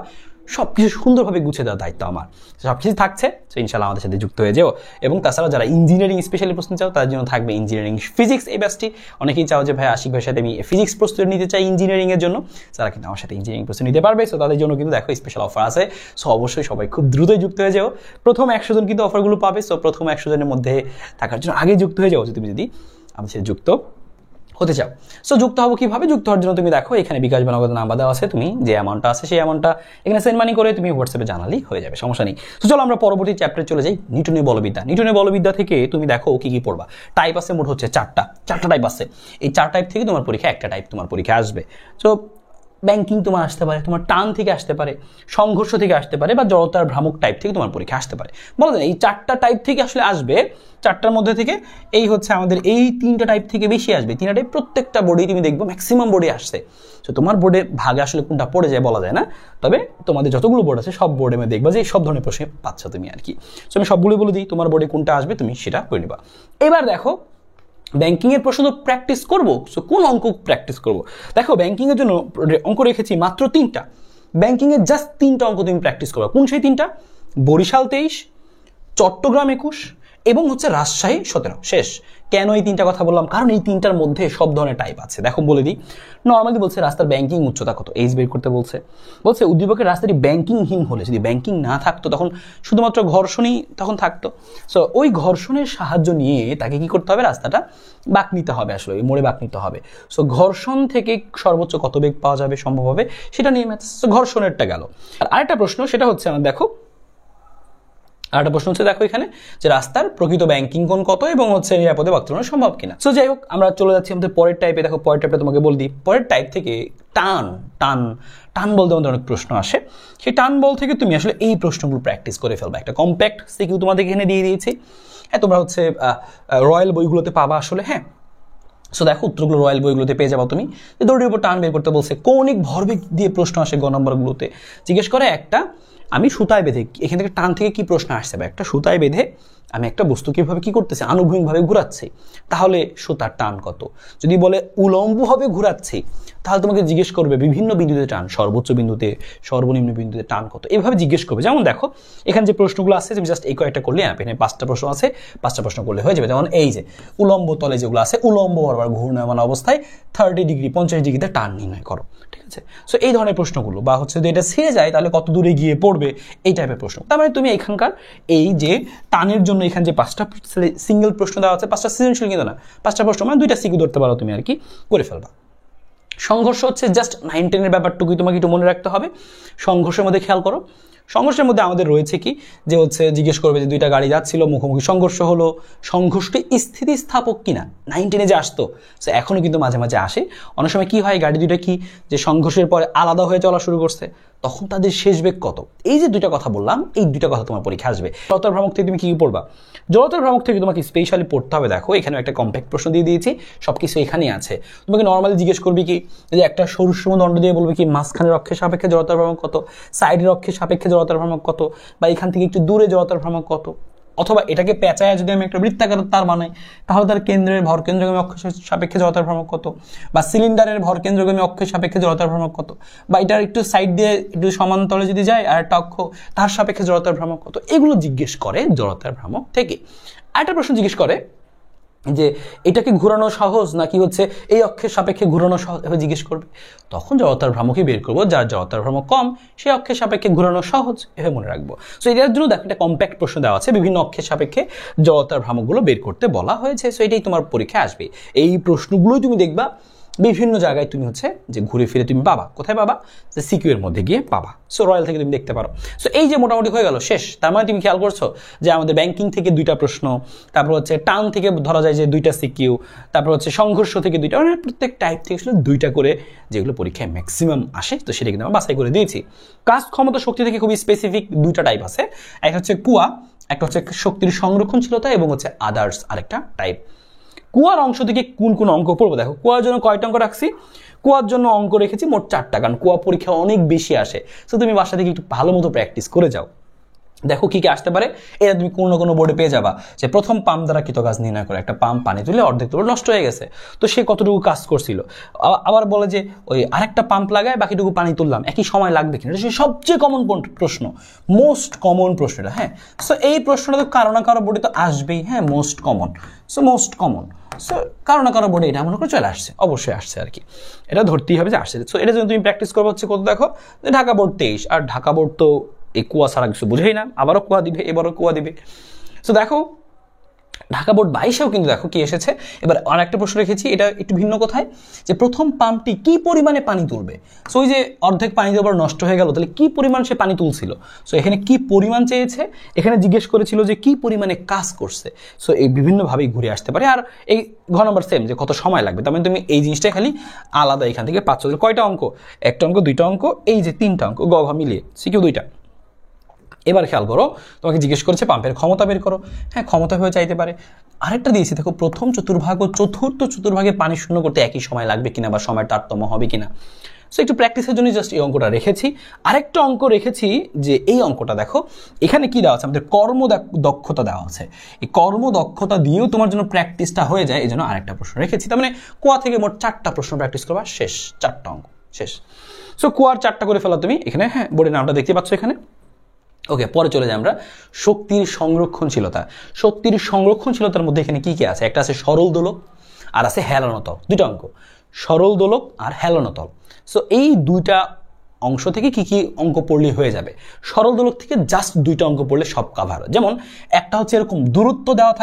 A: সব কিছু সুন্দরভাবে গুছিয়ে দেওয়ার দায়িত্ব আমার। সব কিছু থাকছে, তো ইনশাল্লাহ আমাদের সাথে যুক্ত হয়ে যাও। এবং তাছাড়া যারা ইঞ্জিনিয়ারিং স্পেশালি প্রস্তুতি চাও তার জন্য থাকবে ইঞ্জিনিয়ারিং ফিজিক্স এই ব্যাচটি। অনেকেই চাও যে ভাই আশিক ভাইয়ের সাথে আমি ফিজিক্স প্রস্তুতি নিতে চাই ইঞ্জিনিয়ারিংয়ের জন্য, তারা কিন্তু আমার সাথে ইঞ্জিনিয়ারিং প্রস্তুতি নিতে পারবে। সো তাদের জন্য কিন্তু দেখো স্পেশাল অফার আছে। সো অবশ্যই সবাই খুব দ্রুতই যুক্ত হয়ে যাও। প্রথম 100 জন কিন্তু অফারগুলো পাবে। সো প্রথম 100 জনের মধ্যে থাকার জন্য আগে যুক্ত হয়ে যাও তুমি যদি আমাদের সাথে যুক্ত হতে চাও। সো যুক্ত হবো কিভাবে? যুক্ত হওয়ার জন্য তুমি দেখো এখানে বিকাশ বা নগদ নাম্বার দেওয়া আছে, তুমি যে অ্যামাউন্টটা আছে সেই অ্যামাউন্টটা এখানে সেন্ড মানি করে তুমি হোয়াটসঅ্যাপে জানালেই হয়ে যাবে, সমস্যা নেই। তো চলো আমরা পরবর্তী চ্যাপ্টারে চলে যাই, নিউটনের বলবিদ্যা। নিউটনের বলবিদ্যা থেকে তুমি দেখো কি কি পড়বা। টাইপ আছে মোট হচ্ছে 4টা টাইপ আছে। এই 4 টাইপ থেকে তোমার পরীক্ষা একটা টাইপ তোমার পরীক্ষা আসবে। সো ব্যাংকিং তোমার আসতে পারে, তোমার টান থেকে আসতে পারে, সংঘর্ষ থেকে আসতে পারে, বা জড়তার ভ্রামক টাইপ থেকে তোমার পরীক্ষা আসতে পারে। বলা যায় এই 4টা টাইপ থেকে আসলে আসবে। 4টার মধ্যে থেকে এই হচ্ছে আমাদের এই 3টা টাইপ থেকে বেশি আসবে। 3টা টাইপ প্রত্যেকটা বোর্ডেই তুমি দেখবো ম্যাক্সিমাম বোর্ডে আসছে। তো তোমার বোর্ডে ভাগে আসলে কোনটা পড়ে যায় বলা যায় না, তবে তোমাদের যতগুলো বোর্ড আছে সব বোর্ডে দেখবা যে সব ধরনের প্রশ্ন পাচ্ছ তুমি আর কি। সো আমি সবগুলো বলে দিই, তোমার বোর্ডে কোনটা আসবে তুমি সেটা করে নিবা। এবার দেখো ব্যাংকিংয়ের প্রশ্ন তো প্র্যাকটিস করবো। সো কোন অঙ্ক প্র্যাকটিস করবো? দেখো ব্যাংকিংয়ের জন্য অঙ্ক রেখেছি মাত্র 3টা। ব্যাংকিংয়ের জাস্ট 3টা অঙ্ক তুমি প্র্যাকটিস করবে। কোন সেই 3টা? বরিশাল 23, চট্টগ্রাম 21 এবং হচ্ছে রাজশাহী 17। শেষ। কেন এই 3টা কথা বললাম? কারণ এই 3টার মধ্যে সব ধরনের টাইপ আছে। দেখো বলে দিই, নর্মালি বলছে রাস্তার ব্যাংকিং উচ্চতা কত, এইচ বের করতে বলছে উদ্দীপকের রাস্তাটি ব্যাংকিংহীন হলে, যদি ব্যাংকিং না থাকতো তখন শুধুমাত্র ঘর্ষণই তখন থাকতো। সো ওই ঘর্ষণের সাহায্য নিয়ে তাকে কি করতে হবে? রাস্তাটা বাঁক নিতে হবে, আসলে ওই মোড়ে বাঁক নিতে হবে। সো ঘর্ষণ থেকে সর্বোচ্চ কত বেগ পাওয়া যাবে সম্ভব হবে সেটা নিয়ে ম্যাথ। সো ঘর্ষণেরটা গেল। আর আরেকটা প্রশ্ন সেটা হচ্ছে আমার দেখো আরেকটা প্রশ্ন হচ্ছে দেখো এখানে যে রাস্তার প্রকৃত ব্যাংকিং কোণ কত এবং হচ্ছে নিরাপদে বাস্তবায়ন সম্ভব কিনা। সো যাই হোক আমরা চলে যাচ্ছি আমাদের পরের টাইপে। দেখো পরের টাইপটা তোমাকে বল দিই। পরের টাইপ থেকে টান বলতে আমাদের অনেক প্রশ্ন আসে। সেই টান বল থেকে তুমি আসলে এই প্রশ্নগুলো প্র্যাকটিস করে ফেলবা। একটা কম্প্যাক্ট সিকিউ তোমাদের এখানে দিয়ে দিয়েছি। হ্যাঁ, তোমরা হচ্ছে রয়্যাল বইগুলোতে পাবা আসলে। হ্যাঁ, সো দেখো উত্তরগুলো রয়্যাল বইগুলোতে পেয়ে যাবো তুমি। দৌড়ির উপর টান বের করতে বলছে। কৌণিক ভরবেগ দিয়ে প্রশ্ন আসে গ নম্বরগুলোতে। জিজ্ঞেস করে একটা আমি সুতায় বেঁধে, এখান থেকে টান থেকে কি প্রশ্ন আসছে? একটা সুতায় বেঁধে আমি একটা বস্তু কিভাবে কি করতেছি? আনুভূমিকভাবে ঘুরাচ্ছি, তাহলে সুতার টান কত? যদি বলে উলম্বভাবে ঘুরাচ্ছি তাহলে তোমাকে জিজ্ঞেস করবে বিভিন্ন বিন্দুতে টান, সর্বোচ্চ বিন্দুতে, সর্বনিম্ন বিন্দুতে টান কত, এভাবে জিজ্ঞেস করবে। যেমন দেখো এখানে যে প্রশ্নগুলো আছে তুমি জাস্ট এই কয়েকটা করলে, এখানে 5টা প্রশ্ন আছে, 5টা প্রশ্ন করলে হয়ে যাবে। যেমন এই যে উলম্ব তলে যেগুলো আছে, উলম্ব বরাবর ঘূর্ণায়মান অবস্থায় 30 ডিগ্রি 50 ডিগ্রিতে টান নির্ণয় করো, ঠিক আছে? সো এই ধরনের প্রশ্নগুলো, বা হচ্ছে যদি এটা ছেড়ে যায় তাহলে কত দূরে গিয়ে পড়বে, এই টাইপের প্রশ্ন। তার মানে তুমি এখানকার এই যে টানের জন্য এখানে যে 5টা সিঙ্গেল প্রশ্ন দেওয়া আছে, 5টা সৃজনশীল কিন্তু না, 5টা প্রশ্ন মানে 2টা সিকিউ ধরতে পারো তুমি আর কি, করে ফেলবা। সংঘর্ষ হচ্ছে জাস্ট 9-10 এর ব্যাপারটুকুই তোমাকে একটু মনে রাখতে হবে। সংঘর্ষের মধ্যে খেয়াল করো সংঘর্ষের মধ্যে আমাদের রয়েছে কি যে হচ্ছে জিজ্ঞেস করবে যে দুইটা গাড়ি যাচ্ছিল, মুখোমুখি সংঘর্ষ হলো, সংঘর্ষটি স্থিতিস্থাপক কিনা। 19 যে আসতো, সো এখনো কিন্তু মাঝে মাঝে আসে। অনেক সময় কি হয়, গাড়ি দুইটা কি যে সংঘর্ষের পরে আলাদা হয়ে চলা শুরু করছে, তখন তাদের শেষ বেগ কত। এই যে দুইটা কথা বললাম, এই দুইটা কথা তোমার পরীক্ষা আসবে। জড়তার ভ্রামক থেকে তুমি কি পড়বা? জড়তার ভ্রামক থেকে তোমাকে স্পেশালি পড়তে হবে। দেখো এখানে একটা কম্প্যাক্ট প্রশ্ন দিয়ে দিয়েছি, সবকিছু এখানেই আছে। তোমাকে নর্মালি জিজ্ঞেস করবি কি যে একটা সরু দণ্ড দিয়ে বলবে কি মাঝখানের অক্ষের সাপেক্ষে জড়তার ভ্রামক কত, সাইডের অক্ষের সাপেক্ষে জড়তার ভ্রামক কত, বা এখান থেকে একটু দূরে জড়তার ভ্রামক কত। অথবা এটাকে পেঁচায় যদি আমি একটা বৃত্তাকার তার বানাই, তাহলে তার কেন্দ্রের ভর কেন্দ্রগামী অক্ষের সাপেক্ষে জড়তার ভ্রামক কত, বা সিলিন্ডারের ভর কেন্দ্রগামী অক্ষের সাপেক্ষে জড়তার ভ্রামক কত, বা এটার একটু সাইড দিয়ে একটু সমান্তরালে যদি যায় আর একটা অক্ষ, তার সাপেক্ষে জড়তার ভ্রামক কত। এগুলো জিজ্ঞেস করে জড়তার ভ্রামক থেকে। আরেকটা প্রশ্ন জিজ্ঞেস করে যে এটাকে ঘোরানো সহজ নাকি হচ্ছে এই অক্ষের সাপেক্ষে ঘোরানো সহজ, এভাবে জিজ্ঞেস করবে। তখন জড়তার ভ্রামকই বের করবো, যার জড়তার ভ্রামক কম সেই অক্ষের সাপেক্ষে ঘোরানো সহজ, এভাবে মনে রাখবো। সো এটার জন্য দেখো একটা কম্প্যাক্ট প্রশ্ন দেওয়া আছে, বিভিন্ন অক্ষের সাপেক্ষে জড়তার ভ্রামকগুলো বের করতে বলা হয়েছে। সো এটাই তোমার পরীক্ষায় আসবে। এই প্রশ্নগুলোই তুমি দেখবা বিভিন্ন জায়গায় তুমি হচ্ছে যে ঘুরে ফিরে তুমি পাবা। কোথায় পাবা? যে সিকিউ এর মধ্যে গিয়ে পাবা। সো রয়্যাল থেকে তুমি দেখতে পারো। সো এই যে মোটামুটি হয়ে গেল শেষ। তার মানে তুমি খেয়াল করছো যে আমাদের ব্যাংকিং থেকে 2টা প্রশ্ন, তারপর হচ্ছে টার্ন থেকে ধরা যায় যে 2টা সিকিউ, তারপর হচ্ছে সংঘর্ষ থেকে 2টা, মানে প্রত্যেক টাইপ থেকে আসলে 2টা করে যেগুলো পরীক্ষায় ম্যাক্সিমাম আসে, তো সেটা কিন্তু আমরা বাছাই করে দিয়েছি। কাজ ক্ষমতা শক্তি থেকে খুবই স্পেসিফিক 2টা টাইপ আছে, একটা হচ্ছে কুয়া, একটা হচ্ছে শক্তির সংরক্ষণশীলতা, এবং হচ্ছে আদার্স আরেকটা টাইপ। কুয়ার অংশ থেকে কোন কোন অঙ্ক পড়বো দেখো। কুয়ার জন্য কয়টা অঙ্ক রাখছি? কুয়ার জন্য অঙ্ক রেখেছি মোট 4টা, কারণ কুয়া পরীক্ষা অনেক বেশি আসে। তো তুমি বাসা থেকে একটু ভালো মতো প্র্যাকটিস করে যাও। দেখো কি কি আসতে পারে, এটা তুমি কোনো না কোনো বোর্ডে পেয়ে যাবা যে প্রথম পাম্প দ্বারা কৃত কাজ নির্ণয় করে। একটা পাম্প পানি তুলে অর্ধেক তুলে নষ্ট হয়ে গেছে, তো সে কতটুকু কাজ করছিল। আবার বলে যে ওই আরেকটা পাম্প লাগায় বাকিটুকু পানি তুললাম, একই সময় লাগবে কিনা। এটা সবচেয়ে কমন প্রশ্ন, মোস্ট কমন প্রশ্নটা। হ্যাঁ, সো এই প্রশ্নটা তো কারো না কারো বোর্ডে তো আসবেই। হ্যাঁ, most common. So most common, so কারো না কারো বোর্ডে এটা মনে করে চলে আসছে, অবশ্যই আসছে আর কি, এটা ধরতেই হবে যে আসছে। সো এটা যদি তুমি প্র্যাকটিস করবো হচ্ছে কত, দেখো যে ঢাকা বোর্ড 23, আর ঢাকা বোর্ড তো এই কুয়া ছাড়া কিছু বুঝেই না, আবারও কুয়া দিবে, এবারও কুয়া দিবে। সো দেখো ঢাকা বোর্ড 22-এও কিন্তু দেখো কি এসেছে। এবার আর একটা প্রশ্ন রেখেছি, এটা একটু ভিন্ন কোথায়, যে প্রথম পাম্পটি কি পরিমাণে পানি তুলবে। সো ওই যে অর্ধেক পানি দেওয়ার নষ্ট হয়ে গেল, তাহলে কি পরিমাণ সে পানি তুলছিল। সো এখানে কি পরিমাণ চেয়েছে, এখানে জিজ্ঞেস করেছিল যে কি পরিমাণে কাজ করছে। সো এই বিভিন্নভাবেই ঘুরে আসতে পারে। আর এই ঘ নম্বর সেম, যে কত সময় লাগবে। তার মানে তুমি এই জিনিসটা খালি আলাদা এখান থেকে পাচ্ছ। কয়টা অঙ্ক? একটা অঙ্ক, 2টা অঙ্ক, এই যে 3টা অঙ্ক, গ ঘ মিলিয়ে সিকিউ 2টা। এবার খেয়াল করো, তোমাকে জিজ্ঞেস করেছে পাম্পের ক্ষমতা বের করো। হ্যাঁ, ক্ষমতা হয়ে চাইতে পারে। আরেকটা দিয়েছি দেখো, প্রথম চতুর্ভাগ ও চতুর্থ চতুর্ভাগে পানি শূন্য করতে একই সময় লাগবে কিনা, বা সময়ের তারতম্য হবে কিনা। সো একটু প্র্যাকটিসের জন্য জাস্ট এই অঙ্কটা রেখেছি। আরেকটা অঙ্ক রেখেছি, যে এই অঙ্কটা দেখো এখানে কি দেওয়া আছে, আমাদের কর্মদক্ষতা দেওয়া আছে। এই কর্মদক্ষতা দিয়েও তোমার জন্য প্র্যাকটিসটা হয়ে যায়, এই জন্য আরেকটা প্রশ্ন রেখেছি। তার মানে কোয়া থেকে মোট 4টা প্রশ্ন প্র্যাকটিস করবা, শেষ 4টা অঙ্ক শেষ। সো কোয়ার 4টা করে ফেলা তুমি এখানে। হ্যাঁ, বোর্ডের নামটা দেখতে পাচ্ছ এখানে। ওকে, পরে চলে যাই আমরা শক্তির সংরক্ষণশীলতা। শক্তির সংরক্ষণশীলতার মধ্যে এখানে কি কি আছে? একটা আছে সরল দোলক, আর আছে হেলানোতল। 2টা অঙ্ক, সরল দোলক আর হেলানোতল। সো এই 2টা অংশ থেকে কি কি অঙ্ক পড়লে হয়ে যাবে? সরল দোলক থেকে জাস্ট 2টা অঙ্ক পড়লে সব কাভার। যেমন একটা হচ্ছে এরকম দূরত্ব দেওয়া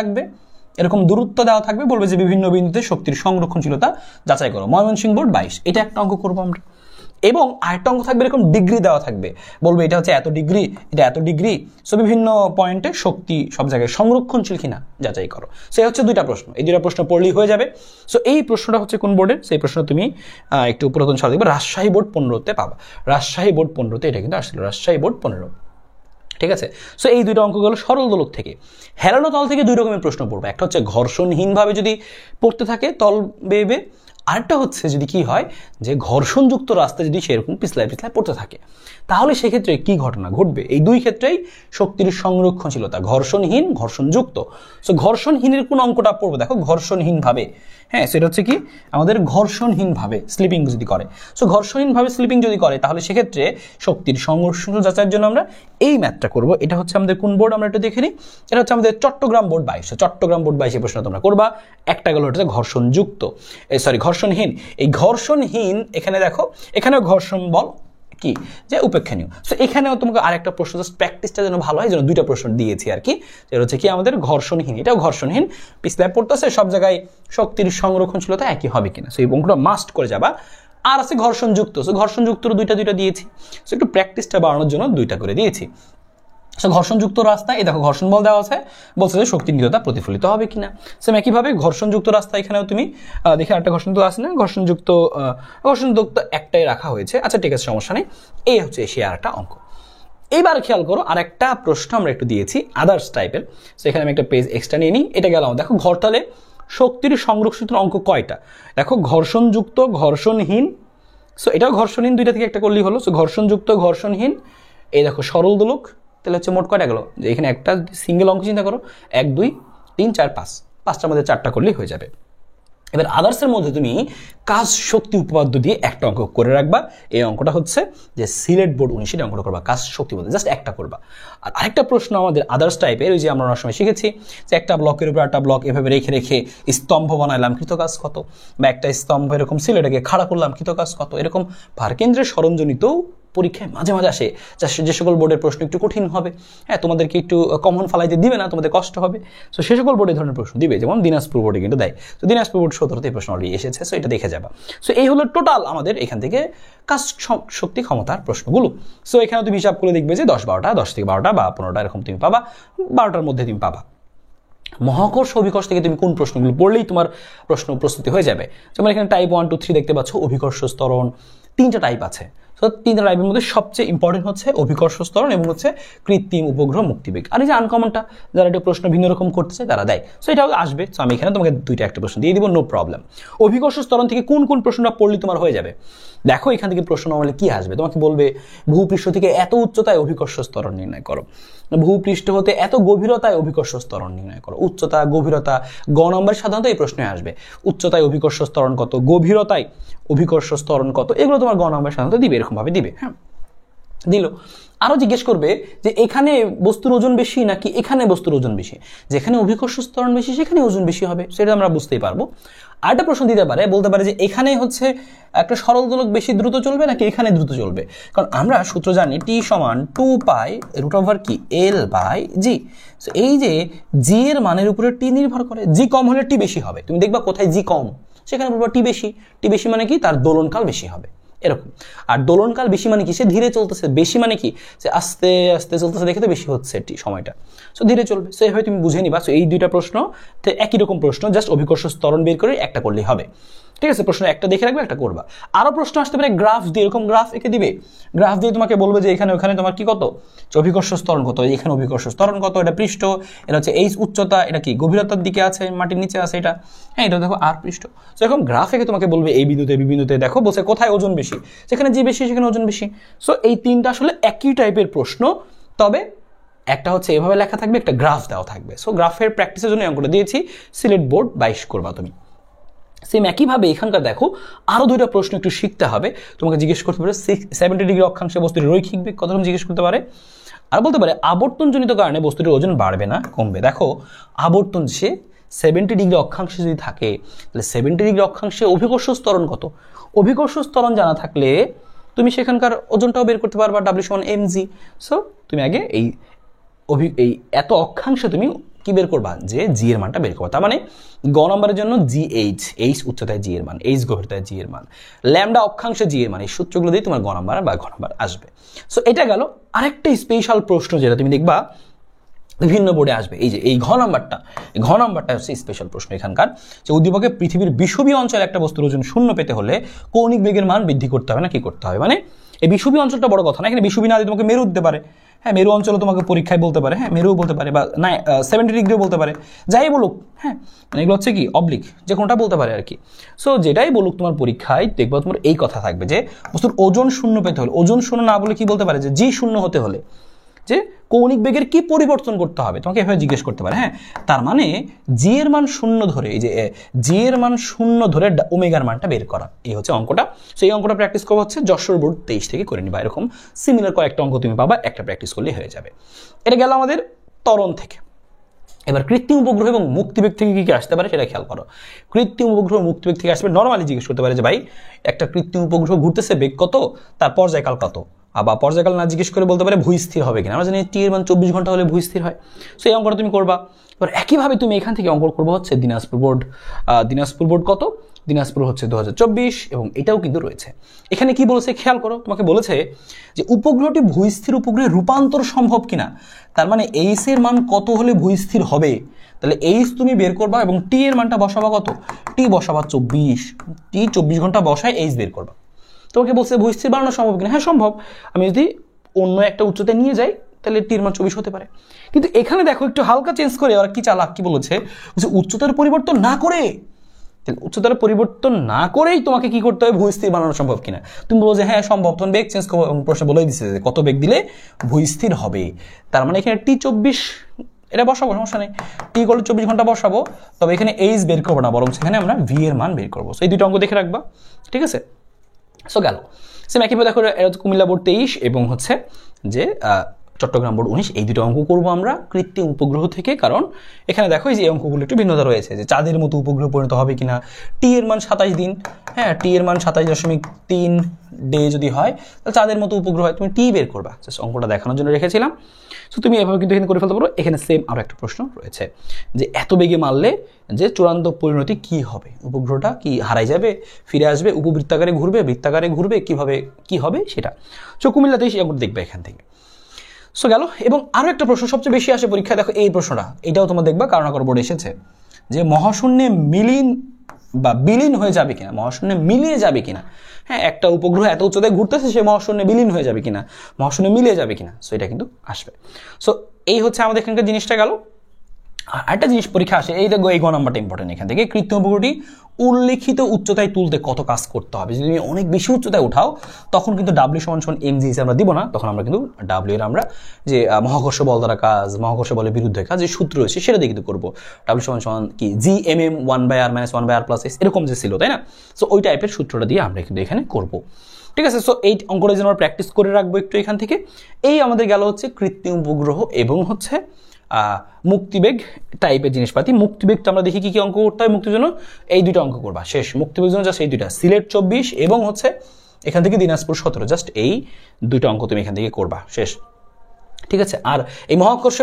A: থাকবে, বলবে যে বিভিন্ন বিন্দুতে শক্তির সংরক্ষণশীলতা যাচাই করো। ময়মনসিংহ বোর্ড 22, এটা একটা অঙ্ক করবো আমরা। এবং আরেকটা অঙ্ক থাকবে এরকম ডিগ্রি দেওয়া থাকবে, বলবে এটা হচ্ছে এত ডিগ্রি, এটা এত ডিগ্রি। সো বিভিন্ন পয়েন্টে শক্তি সব জায়গায় সংরক্ষণশীল কিনা যাচাই করো। সে হচ্ছে 2টা প্রশ্ন, এই 2টা প্রশ্ন পড়লেই হয়ে যাবে। সো এই প্রশ্নটা হচ্ছে কোন বোর্ডের? সেই প্রশ্ন তুমি একটু পুরাতন সাল দেখবে, রাজশাহী বোর্ড 15-তে পাবা। রাজশাহী বোর্ড 15-তে এটা কিন্তু আসছিল, রাজশাহী বোর্ড 15। ঠিক আছে। সো এই 2টা অঙ্ক গেল সরল দোলক থেকে। হেলানো তল থেকে 2 রকমের প্রশ্ন পড়বে, একটা হচ্ছে ঘর্ষণহীনভাবে যদি পড়তে থাকে তল বেয়ে, আরেকটা হচ্ছে যদি কি হয় যে ঘর্ষণযুক্ত রাস্তা যদি সেরকম পিছলায় পড়তে থাকে, তাহলে সেক্ষেত্রে কি ঘটনা ঘটবে। এই 2 ক্ষেত্রেই শক্তির সংরক্ষণশীলতা, ঘর্ষণহীন, ঘর্ষণযুক্ত। সো ঘর্ষণহীনের কোন অঙ্কটা পড়বে দেখো, ঘর্ষণহীনভাবে। হ্যাঁ, সেটা হচ্ছে কি আমাদের ঘর্ষণহীনভাবে স্লিপিং যদি করে। সো ঘর্ষণহীনভাবে স্লিপিং যদি করে, তাহলে সেক্ষেত্রে শক্তির সংরক্ষণ যাচাইয়ের জন্য আমরা এই ম্যাথটা করব। এটা হচ্ছে আমাদের কোন বোর্ড আমরা একটু দেখে নিই। এটা হচ্ছে আমাদের চট্টগ্রাম বোর্ড 22। চট্টগ্রাম বোর্ড 22 প্রশ্ন তোমরা করবা। একটা গেল হচ্ছে ঘর্ষণযুক্ত, ঘর্ষণহীন। এই ঘর্ষণহীন এখানে দেখো, এখানেও ঘর্ষণ বল কি যে উপেক্ষণীয়। সো এখানেও তোমাকে আরেকটা প্রশ্ন, জাস্ট প্র্যাকটিসটা যেন ভালো হয়, যেন 2টা প্রশ্ন দিয়েছি আর কি। এটা হচ্ছে কি আমাদের ঘর্ষণহীন, এটাও ঘর্ষণহীন, পিছলায় পড়তেছে, সব জায়গায় শক্তির সংরক্ষণশীলতা একই হবে কিনা। সো এই অঙ্কটা মাস্ট করে যাবা। আর আছে ঘর্ষণযুক্ত। সো ঘর্ষণযুক্তর দুইটা দিয়েছি। সো একটু প্র্যাকটিসটা বাড়ানোর জন্য দুইটা করে দিয়েছি। সো ঘর্ষণযুক্ত রাস্তা, এই দেখো ঘর্ষণ বল দেওয়া আছে, বলছে যে শক্তি নিরতা প্রতিফলিত হবে কিনা। সেম একইভাবে ঘর্ষণযুক্ত রাস্তা, এখানেও তুমি দেখে একটা ঘর্ষণযুক্ত আছে না, ঘর্ষণযুক্ত একটাই রাখা হয়েছে। আচ্ছা ঠিক আছে, সমস্যা নেই। এই হচ্ছে সে আর একটা অঙ্ক। এইবার খেয়াল করো, আর একটা প্রশ্ন আমরা একটু দিয়েছি আদার্স টাইপের। সো এখানে আমি একটা পেজ এক্সট্রা নিয়ে নিই। এটা গেলাম, দেখো ঘরতালে শক্তির সংরক্ষিত অঙ্ক কয়টা। দেখো ঘর্ষণযুক্ত, ঘর্ষণহীন। সো এটাও ঘর্ষণহীন, দুইটা থেকে একটা করলেই হলো। সো ঘর্ষণযুক্ত, ঘর্ষণহীন। এই দেখো সরল দোলক, তাহলে হচ্ছে মোট কয়টা গেলো, যে এখানে একটা সিঙ্গেল অঙ্ক চিন্তা করো, 1 2 3 4 5, 5টার মধ্যে 4টা করলেই হয়ে যাবে। এবার আদার্সের মধ্যে তুমি কাজ শক্তি উপপাদ্য দিয়ে একটা অঙ্ক করে রাখবা। এই অঙ্কটা হচ্ছে যে সিলেট বোর্ড 19 অঙ্কটা করবা, কাজ শক্তি উপপাদ্য জাস্ট একটা করবা। আর আরেকটা প্রশ্ন আমাদের আদার্স টাইপের, ওই যে আমরা অনেক সময় শিখেছি যে একটা ব্লকের উপর একটা ব্লক এভাবে রেখে রেখে স্তম্ভ বানাইলাম, কৃতকাজ কত, বা একটা স্তম্ভ এরকম সিলেটাকে খাড়া করলাম, কৃতকাজ কত। এরকম ভারকেন্দ্রের সরঞ্জনিতেও পরীক্ষায় মাঝে মাঝে আসে, যে সকল বোর্ডের প্রশ্ন একটু কঠিন হবে, হ্যাঁ তোমাদেরকে একটু কমন ফালাইতে দিবে না, তোমাদের কষ্ট হবে। সো সে সকল বোর্ডে ধরনের প্রশ্ন দিবে, যেমন দিনাজপুর বোর্ডে কিন্তু দেয়। তো দিনাজপুর বোর্ড 17তে প্রশ্ন অলরেডি এসেছে, সো এটা দেখে যাবা। সো এই হলো টোটাল আমাদের এখান থেকে কাজ শক্তি ক্ষমতার প্রশ্নগুলো। সো এখানে তুমি হিসাব করে দেখবে যে 10 12টা, 10 থেকে 12টা বা 15টা এরকম তুমি পাবা, 12টার মধ্যে তুমি পাবা। মহাকর্ষ অভিকর্ষ থেকে তুমি কোন প্রশ্নগুলো পড়লেই তোমার প্রশ্ন প্রস্তুতি হয়ে যাবে। যেমন এখানে টাইপ 1 2 3 দেখতে পাচ্ছ, অভিকর্ষ স্তরণ 3টা টাইপ আছে। তো 3টা টাইপের মধ্যে সবচেয়ে ইম্পর্টেন্ট হচ্ছে অভিকর্ষ স্তরণ এবং হচ্ছে কৃত্রিম উপগ্রহ মুক্তিবেগ। আর এই যে আনকমনটা, যারা একটা প্রশ্ন ভিন্ন রকম করতে চায় তারা দেয়। সো এটাও আসবে। সো আমি এখানে তোমাকে দুইটা একটা প্রশ্ন দিয়ে দিব, নো প্রবলেম। অভিকর্ষ স্তরণ থেকে কোন কোন প্রশ্নটা পড়লে তোমার হয়ে যাবে, দেখো এখান থেকে প্রশ্ন নর্মালি কি আসবে। তোমাকে বলবে ভূপৃষ্ঠ থেকে এত উচ্চতায় অভিকর্ষ স্তরণ নির্ণয় করো, ভূপৃষ্ঠ হতে এত গভীরতায় অভিকর্ষ স্তরণ নির্ণয় করো। উচ্চতা, গভীরতা, গ নম্বর সাধারণত এই প্রশ্নে আসবে। উচ্চতায় অভিকর্ষ স্তরণ কত, গভীরতায় অভিকর্ষ স্তরণ কত, এগুলো তোমার গ নম্বর সাধারণত দিবে, এরকম ভাবে দিবে। হ্যাঁ, দিল। আরো জিজ্ঞেস করবে যে এখানে বস্তুর ওজন বেশি নাকি এখানে বস্তুর ওজন বেশি। যেখানে অভিকর্ষ স্তরণ বেশি সেখানে ওজন বেশি হবে, সেটা আমরা বুঝতেই পারবো। আরেকটা প্রশ্ন দিতে পারে, বলতে পারে যে এখানে হচ্ছে একটা সরল দোলক বেশি দ্রুত চলবে নাকি এখানে দ্রুত চলবে। কারণ আমরা সূত্র জানি টি সমান 2 পাই রুট ওভার কি এল বাই জি। এই যে জি এর মানের উপরে টি নির্ভর করে, জি কম হলে টি বেশি হবে। তুমি দেখবা কোথায় জি কম সেখানে বলবা টি বেশি। টি বেশি মানে কি, তার দোলনকাল বেশি হবে, এরকম। আর দোলনকাল বেশি মানে কি, সে ধীরে চলতেছে। বেশি মানে কি, সে আস্তে আস্তে চলতেছে, দেখে তো বেশি হচ্ছে সময়টা, সো ধীরে চলবে। সো এইভাবে তুমি বুঝে নিবা। সো এই দুইটা প্রশ্ন একই রকম প্রশ্ন, জাস্ট অভিকর্ষ স্তরণ বের করে একটা করলেই হবে। ঠিক আছে, প্রশ্ন একটা দেখে রাখবে, একটা করবা। আরো প্রশ্ন আসতে পারে গ্রাফ দিয়ে, এরকম গ্রাফ এঁকে দিবে। গ্রাফ দিয়ে তোমাকে বলবে যে এখানে ওখানে তোমার কি কত, অভিকর্ষ স্তরণ কত, এখানে অভিকর্ষ স্তরণ কত, এটা পৃষ্ঠ, এটা হচ্ছে এই উচ্চতা, এটা কি গভীরতার দিকে আছে, মাটির নিচে আছে এটা, হ্যাঁ এটা দেখো আর পৃষ্ঠ। তো এরকম গ্রাফ এঁকে তোমাকে বলবে এই বিন্দুতে বি বিন্দুতে দেখো বলছে কোথায় ওজন বেশি, যেখানে জি বেশি সেখানে ওজন বেশি। সো এই তিনটা আসলে একই টাইপের প্রশ্ন, তবে একটা হচ্ছে এভাবে লেখা থাকবে, একটা গ্রাফ দেওয়া থাকবে। সো গ্রাফের প্র্যাকটিসের জন্য অঙ্কটা দিয়েছি, সিলেট বোর্ড 22 করবা তুমি। সেম একইভাবে এখানকার দেখো আরো দুইটা প্রশ্ন একটু শিখতে হবে। তোমাকে জিজ্ঞেস করতে পারে 70 ডিগ্রি অক্ষাংশে বস্তুর রৈখিক বেগ কত, জিজ্ঞেস করতে পারে। আর বলতে পারে আবর্তনজনিত কারণে বস্তুটির ওজন বাড়বে না কমবে। দেখো আবর্তন সে 70 ডিগ্রি অক্ষাংশে যদি থাকে, তাহলে 70 ডিগ্রি অক্ষাংশে অভিকর্ষ স্তরণ কত। অভিকর্ষ স্তরণ জানা থাকলে তুমি সেখানকার ওজনটাও বের করতে পারবা, W সমান mg। সো তুমি আগে এই এত অক্ষাংশে তুমি কি বের করবা, যে জি এর মানটা বের করবা। তার মানে গ নম্বরের জন্য জি এইচ উচ্চতায় জি এর মান, এইচ গভীরতায় জি এর মান, ল্যামডা অক্ষাংশে জি এর মান, এই সূত্রগুলো দিয়ে তোমার গ নম্বর বা ঘ নম্বর আসবে। সো এটা গেল। আরেকটা স্পেশাল প্রশ্ন যেটা তুমি দেখবা বিভিন্ন বোর্ডে আসবে, এই যে এই ঘ নাম্বারটা হচ্ছে স্পেশাল প্রশ্ন এখানকার, যে উদ্দীপকে পৃথিবীর বিষুবীয় অঞ্চলে একটা বস্তুর ওজন শূন্য পেতে হলে কৌণিক বেগের মান বৃদ্ধি করতে হবে না কি করতে হবে। মানে এই বিষুবীয় অঞ্চলটা বড় কথা না, এখানে বিষুবী না দিয়ে তোমাকে মেরু দিতে পারে। হ্যাঁ, মেরু অঞ্চলও তোমাকে পরীক্ষায় বলতে পারে, হ্যাঁ মেরু বলতে পারে, বা না 70 ডিগ্রিও বলতে পারে, যাই বলুক। হ্যাঁ, মানে এগুলো হচ্ছে কি অবলিক, যে কোনটা বলতে পারে আর কি। সো যেটাই বলুক তোমার পরীক্ষায় দেখবো তোমার এই কথা থাকবে যে বস্তুর ওজন শূন্য পেতে হলে, ওজন শূন্য না বলে কি বলতে পারে, যে জি শূন্য হতে হলে যে কৌণিক বেগের কি পরিবর্তন করতে হবে, তোমাকে এভাবে জিজ্ঞেস করতে পারে। হ্যাঁ, তার মানে জি এর মান শূন্য ধরে, এই যে জি এর মান শূন্য ধরে ওমেগার মানটা বের করা, এই হচ্ছে অঙ্কটা। সেই অঙ্কটা প্র্যাকটিস করা হচ্ছে যশোর বোর্ড 23 থেকে করে নিবা। এরকম সিমিলার কয়েকটা অঙ্ক তুমি পাবা, একটা প্র্যাকটিস করলেই হয়ে যাবে। এটা গেল আমাদের ত্বরণ থেকে। এবার কৃত্রিম উপগ্রহ এবং মুক্তিবেগ থেকে কি কি আসতে পারে সেটা খেয়াল করো। কৃত্রিম উপগ্রহ মুক্তিবেগ থেকে আসবে, নর্মালি জিজ্ঞেস করতে পারে যে ভাই একটা কৃত্রিম উপগ্রহ ঘুরতেছে, বেগ কত, তার পর্যায়কাল কত। আবার পর্যায়কাল না জিজ্ঞেস করে বলতে পারে ভূস্থির হবে কিনা। আমরা জানি টি এর মান 24 ঘন্টা হলে ভূস্থির হয়। সো এই অঙ্কটা তুমি করবা। এবার একইভাবে তুমি এখান থেকে অঙ্ক করবো হচ্ছে দিনাজপুর বোর্ড কত, দিনাজপুর হচ্ছে 2024 এবং এটাও কিন্তু রয়েছে। এখানে কি বলেছে খেয়াল করো, তোমাকে বলেছে যে উপগ্রহটি ভূস্থির উপগ্রহে রূপান্তর সম্ভব কিনা, তার মানে এইচ এর মান কত হলে ভূস্থির হবে, তাহলে এইচ তুমি বের করবা এবং টি এর মানটা বসাবা কত, টি বসাবা 24, টি 24 ঘন্টা বসায় এইচ বের করবা। তোমাকে বলছে ভূস্থির বানানো সম্ভব কিনা, হ্যাঁ সম্ভব, আমি যদি অন্য একটা উচ্চতায় নিয়ে যাই তাহলে টির মান 24 হতে পারে। কিন্তু এখানে দেখো একটু হালকা চেঞ্জ করে ওরা কি চালাক কি বলেছে, উচ্চতার পরিবর্তন না করে, উচ্চতার পরিবর্তন না করেই তোমাকে কি করতে হবে, ভূস্থির বানানো সম্ভব কিনা। তুমি বলো যে হ্যাঁ সম্ভব, তখন বেগ চেঞ্জ করবো এবং প্রশ্ন বলেই দিচ্ছে যে কত বেগ দিলে ভূস্থির হবে। তার মানে এখানে টি 24 এটা বসাবো, সমস্যা নেই, টি করলে 24 ঘন্টা বসাবো, তবে এখানে এইচ বের করবো না, বরং সেখানে আমরা ভি এর মান বের করবো। এই দুটো অঙ্ক দেখে রাখবা, ঠিক আছে। সো গেল সেম একইভাবে দেখো কুমিল্লা বোর্ড 23 এবং হচ্ছে যে চট্টগ্রাম বোর্ড 19, এই দুটো অঙ্ক করবো আমরা কৃত্রিম উপগ্রহ থেকে। কারণ এখানে দেখো এই যে অঙ্কগুলো একটু ভিন্নতা রয়েছে, যে চাঁদের মতো উপগ্রহ পরিণত হবে কিনা, টি এর মান 27 দিন, হ্যাঁ টি এর মান 27.3 ডে যদি হয় তাহলে চাঁদের মতো উপগ্রহ হয়, তুমি টি বের করবা। অঙ্কটা দেখানোর জন্য রেখেছিলাম। সো তুমি এভাবে কিন্তু এখানে করে ফেলতে পারো। এখানে সেম আরও একটা প্রশ্ন রয়েছে যে এত বেগে মারলে যে চূড়ান্ত পরিণতি কি হবে, উপগ্রহটা কি হারাই যাবে, ফিরে আসবে, উপবৃত্তাকারে ঘুরবে, বৃত্তাকারে ঘুরবে, কিভাবে কি হবে সেটা। সো কুমিল্লাতেই সে দেখবে এখান থেকে। সো গেল। এবং আরও একটা প্রশ্ন সবচেয়ে বেশি আসে পরীক্ষায়, দেখো এই প্রশ্নটা, এটাও তোমরা দেখবা কারণাকর বোর্ডে এসেছে, যে মহাশূন্যে বিলীন হয়ে যাবে কিনা, মহাশূন্যে মিলিয়ে যাবে কিনা। হ্যাঁ একটা উপগ্রহ এত উচ্চতায় ঘুরতেছে, সে মহাশূন্যে বিলীন হয়ে যাবে কিনা, মহাশূন্যে মিলিয়ে যাবে কিনা। সো এটা কিন্তু আসবে। সো এই হচ্ছে আমাদের এখানকার জিনিসটা গেল। আর একটা জিনিস পরীক্ষা আসে, এই দেখো এই গ নাম্বারটা ইম্পর্টেন্ট, এখান থেকে কৃত্রিম উপগ্রহটি উল্লেখিত উচ্চতায় তুলতে কত কাজ করতে হবে। যদি তুমি অনেক বেশি উচ্চতায় উঠাও তখন কিন্তু ডাব্লিউ সমান mg হিসেবে আমরা দিব না, তখন আমরা কিন্তু ডাব্লিউ এর আমরা যে মহাকর্ষ বল দ্বারা কাজ, মহাকর্ষ বলের বিরুদ্ধে কাজ, যে সূত্র রয়েছে সেটা দিয়ে কিন্তু করবো। ডাব্লিউ সমান কি gmm 1/r - 1/r + s এরকম যে ছিল, তাই না। সো ওই টাইপের সূত্রটা দিয়ে আমরা কিন্তু এখানে করবো, ঠিক আছে। সো এই অঙ্কটা যেন আমরা প্র্যাকটিস করে রাখবো একটু এখান থেকে। এই আমাদের গেল হচ্ছে কৃত্রিম উপগ্রহ এবং হচ্ছে মুক্তিবেগ টাইপের জিনিসপাতি। মুক্তিবেগটা আমরা দেখি কি কি অঙ্ক করতে হয় মুক্তির জন্য, এই দুটো অঙ্ক করবা শেষ। মুক্তিবেগের জন্য জাস্ট এই দুইটা, সিলেট 24 এবং হচ্ছে এখান থেকে দিনাজপুর 17, জাস্ট এই দুটো অঙ্ক তুমি এখান থেকে করবা শেষ, ঠিক আছে। আর এই মহাকর্ষ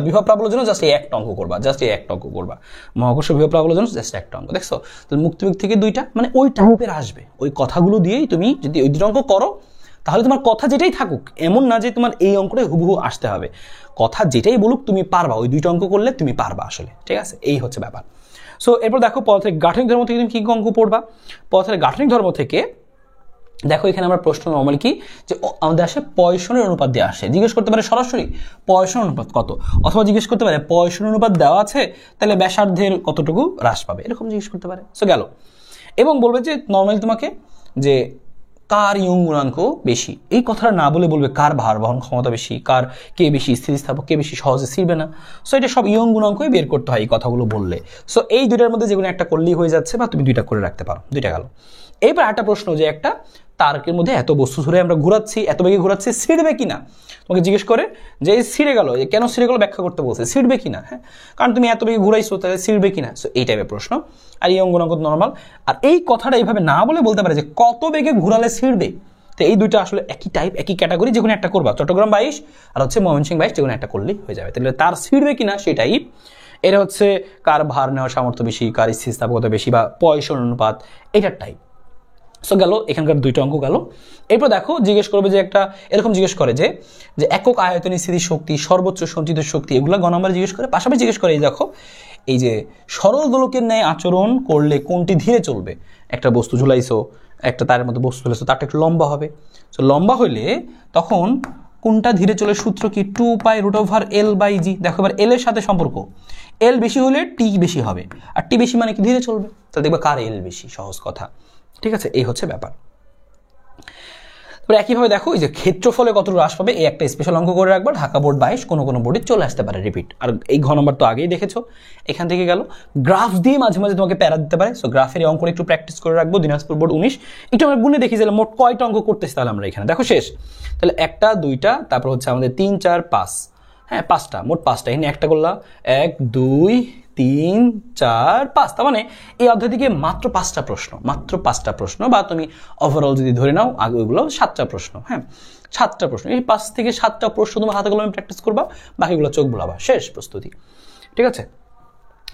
A: বিভব প্রাবল্যের জন্য জাস্ট এই একটা অঙ্ক করবা, জাস্ট এই একটা অঙ্ক করবা, মহাকর্ষ বিভব প্রাবল্যের জন্য জাস্ট একটা অঙ্ক। দেখছো তো মুক্তিবেগ থেকে দুইটা, মানে ওই টাইপের আসবে, ওই কথাগুলো দিয়েই তুমি যদি ওই দুটো অঙ্ক করো তাহলে তোমার কথা যেটাই থাকুক, এমন না যে তোমার এই অঙ্কটাই হুবহু আসতে হবে, কথা যেটাই বলুক তুমি পারবা, ওই দুইটা অঙ্ক করলে তুমি পারবা আসলে, ঠিক আছে। এই হচ্ছে ব্যাপার। সো এরপর দেখো পদার্থের গাঠনিক ধর্ম থেকে তুমি কি অঙ্ক পড়বা। পদার্থের গাঠনিক ধর্ম থেকে দেখো এখানে আমরা প্রশ্ন নর্মালি কি যে আমাদের আসে পয়সনের অনুপাত দিয়ে আসে, জিজ্ঞেস করতে পারে সরাসরি পয়সন অনুপাত কত, অথবা জিজ্ঞেস করতে পারে পয়সন অনুপাত দেওয়া আছে তাহলে ব্যাসার্ধের কতটুকু হ্রাস পাবে, এরকম জিজ্ঞেস করতে পারে। সো গেল। এবং বলবে যে নর্মালি তোমাকে যে কার ইয়ং গুণাঙ্ক বেশি, এই কথাটা না বলে বলবে কার ভার বহন ক্ষমতা বেশি, কার কে বেশি স্থিতিস্থাপক, কে বেশি সহজে ছিড়বে না। সো এটা সব ইয়ং গুণাঙ্কই বের করতে হয় এই কথাগুলো বললে। সো এই দুইটার মধ্যে যেগুলো একটা করলেই হয়ে যাচ্ছে, বা তুমি দুইটা করে রাখতে পারো, দুইটা গেল। এইবার একটা প্রশ্ন, যে একটা তারকের মধ্যে এত বস্তু ধরে আমরা ঘুরাচ্ছি, এত বেগে ঘুরাচ্ছি, ছিড়বে কিনা। তোমাকে জিজ্ঞেস করে যে ছিঁড়ে গেল, কেন ছিঁড়ে গেল ব্যাখ্যা করতে বলছে, ছিড়বে কিনা। হ্যাঁ কারণ তুমি এত বেগে ঘুরাইছো, তাহলে ছিড়বে কিনা। সো এই টাইপের প্রশ্ন। আর এই অঙ্গনাঙ্ক নর্মাল। আর এই কথাটা এইভাবে না বলে বলতে পারে যে কত বেগে ঘুরালে ছিড়বে। তো এই দুইটা আসলে একই টাইপ, একই ক্যাটাগরি, যে কোনো একটা করবা। চট্টগ্রাম 22 আর হচ্ছে ময়মনসিংহ 22, যে কোনো একটা করলেই হয়ে যাবে। তাহলে তার ছিড়বে কিনা সেই টাইপ। এটা হচ্ছে কার ভার নেওয়ার সামর্থ্য বেশি, কার স্থিতিস্থাপকতা বেশি, বা পয়সন অনুপাত, এটার টাইপ। সো গেল এখানকার দুইটা অঙ্ক গেল। এরপর দেখো জিজ্ঞেস করবে যে একটা এরকম জিজ্ঞেস করে যে একক আয়তনে স্থিতির শক্তি, সর্বোচ্চ সঞ্চিত শক্তি, এগুলো গ নাম্বার জিজ্ঞেস করে। পাশাপাশি জিজ্ঞেস করে এই দেখো এই যে সরল দোলকের ন্যায় আচরণ করলে কোনটি ধীরে চলবে। একটা বস্তু ঝুলাইছো, একটা তারের মধ্যে বস্তু ঝুলাইছো, তারটা একটু লম্বা হবে। সো লম্বা হইলে তখন কোনটা ধীরে চলে, সূত্র কি 2π√L/g। দেখো এবার এল এর সাথে সম্পর্ক, এল বেশি হলে টি বেশি হবে, আর টি বেশি মানে কি ধীরে চলবে। তাহলে দেখবে কার এল বেশি, সহজ কথা, ঠিক আছে। এই হচ্ছে ব্যাপার। তারপরে একইভাবে দেখো এই যে ক্ষেত্রফলে কতটুকু হ্রাস পাবে, এই একটা স্পেশাল অঙ্ক করে রাখবা। ঢাকা বোর্ড 22, কোনো কোনো বোর্ডে চলে আসতে পারে রিপিট। আর এই ঘ নম্বর তো আগেই দেখেছো। এখান থেকে গেল গ্রাফ দিয়ে মাঝে মাঝে তোমাকে প্যারা দিতে পারে। সো গ্রাফের এই অঙ্কটা একটু প্র্যাকটিস করে রাখবো। দিনাজপুর বোর্ড 19 একটু আমরা গুনে দেখি যে মোট কয়টা অঙ্ক করতেছি তাহলে আমরা এখানে। দেখো শেষ, তাহলে একটা, দুইটা, তারপর হচ্ছে আমাদের 3, 4, 5, হ্যাঁ 5টা, মোট 5টা। এখানে একটা করলাম 1, 2, 3, 4, 5। তার মানে এই অধ্যায় থেকে মাত্র 5টা প্রশ্ন, মাত্র 5টা প্রশ্ন, বা তুমি ওভারঅল যদি ধরে নাও আগে ওইগুলো 7টা প্রশ্ন। হ্যাঁ 7টা প্রশ্ন, এই 5 থেকে 7টা প্রশ্ন তোমার হাতে কলমে প্র্যাকটিস করবা, বাকিগুলো চোখ বোলাবা, শেষ প্রস্তুতি, ঠিক আছে।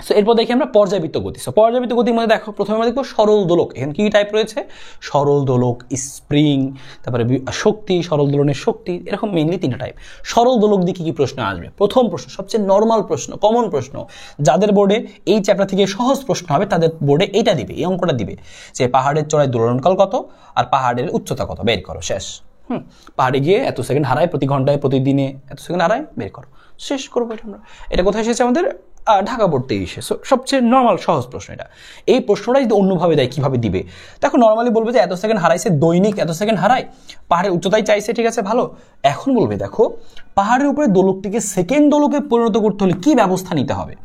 A: সো এরপর দেখি আমরা পর্যাবৃত্ত গতি। সো পর্যাবৃত্ত গতির মধ্যে দেখো প্রথমে আমরা দেখবো সরল দোলক। এখানে কি টাইপ রয়েছে? সরল দোলক, স্প্রিং, তারপরে শক্তি, সরল দোলনের শক্তি, এরকম মেইনলি 3টা টাইপ। সরল দোলক দিয়ে কি প্রশ্ন আসবে? প্রথম প্রশ্ন, সবচেয়ে নর্মাল প্রশ্ন, কমন প্রশ্ন, যাদের বোর্ডে এই চ্যাপ্টার থেকে সহজ প্রশ্ন হবে তাদের বোর্ডে এইটা দিবে, এই অঙ্কটা দিবে যে পাহাড়ের চড়াই দোলনকাল কত আর পাহাড়ের উচ্চতা কত, বের করো, শেষ। পাহাড়ে গিয়ে এত সেকেন্ড হারায়, প্রতি ঘন্টায় প্রতিদিনে এত সেকেন্ড হারায়, বের করো, শেষ করবো এটা আমরা। এটা কোথায় এসেছে? আমাদের ঢাকা বোর্ড থেকে এসে। সবচেয়ে নর্মাল সহজ প্রশ্ন এটা। এই প্রশ্নটা যদি অন্যভাবে দেয় কিভাবে দিবে? দেখো নর্মালি বলবে যে এত সেকেন্ড হারাইছে, দৈনিক এত সেকেন্ড হারায়, পাহাড়ের উচ্চতায় চাইছে, ঠিক আছে ভালো। এখন বলবে দেখো পাহাড়ের উপরে দোলকটিকে সেকেন্ড দোলকে পরিণত করতে হলে কি ব্যবস্থা নিতে হবে?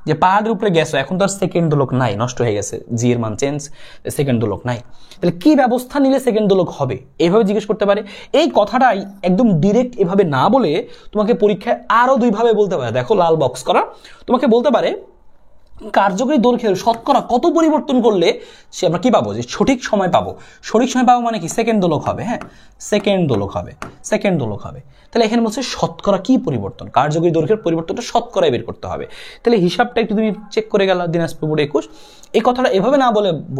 A: যে পাহাড়ের উপরে গেছো, এখন তো আর সেকেন্ড দোলক নাই, নষ্ট হয়ে গেছে, জি এর মান চেঞ্জ, সেকেন্ড দোলক নাই, তাহলে কি ব্যবস্থা নিলে সেকেন্ড দোলক হবে? এইভাবে জিজ্ঞেস করতে পারে। এই কথাটাই একদম ডিরেক্ট এভাবে না বলে তোমাকে পরীক্ষায় আরো 2ভাবে বলতে পারে। দেখো লাল বক্স করা, তোমাকে বলতে পারে কার্যকরী দৈর্ঘ্যের শতকরা কত পরিবর্তন করলে সে আমরা কি পাবো? যে সঠিক সময় পাবো। সঠিক সময় পাবো মানে কি? সেকেন্ড দোলক হবে, হ্যাঁ সেকেন্ড দোলক হবে, সেকেন্ড দোলক হবে। তাহলে এখানে বলছে শতকরা কি পরিবর্তন, কার্যকরী দৈর্ঘ্যের পরিবর্তনটা শতকরায় বের করতে হবে। তাহলে হিসাবটা একটু তুমি চেক করে গেল দিনাজপুর বোর্ড 21। এই কথাটা এভাবে না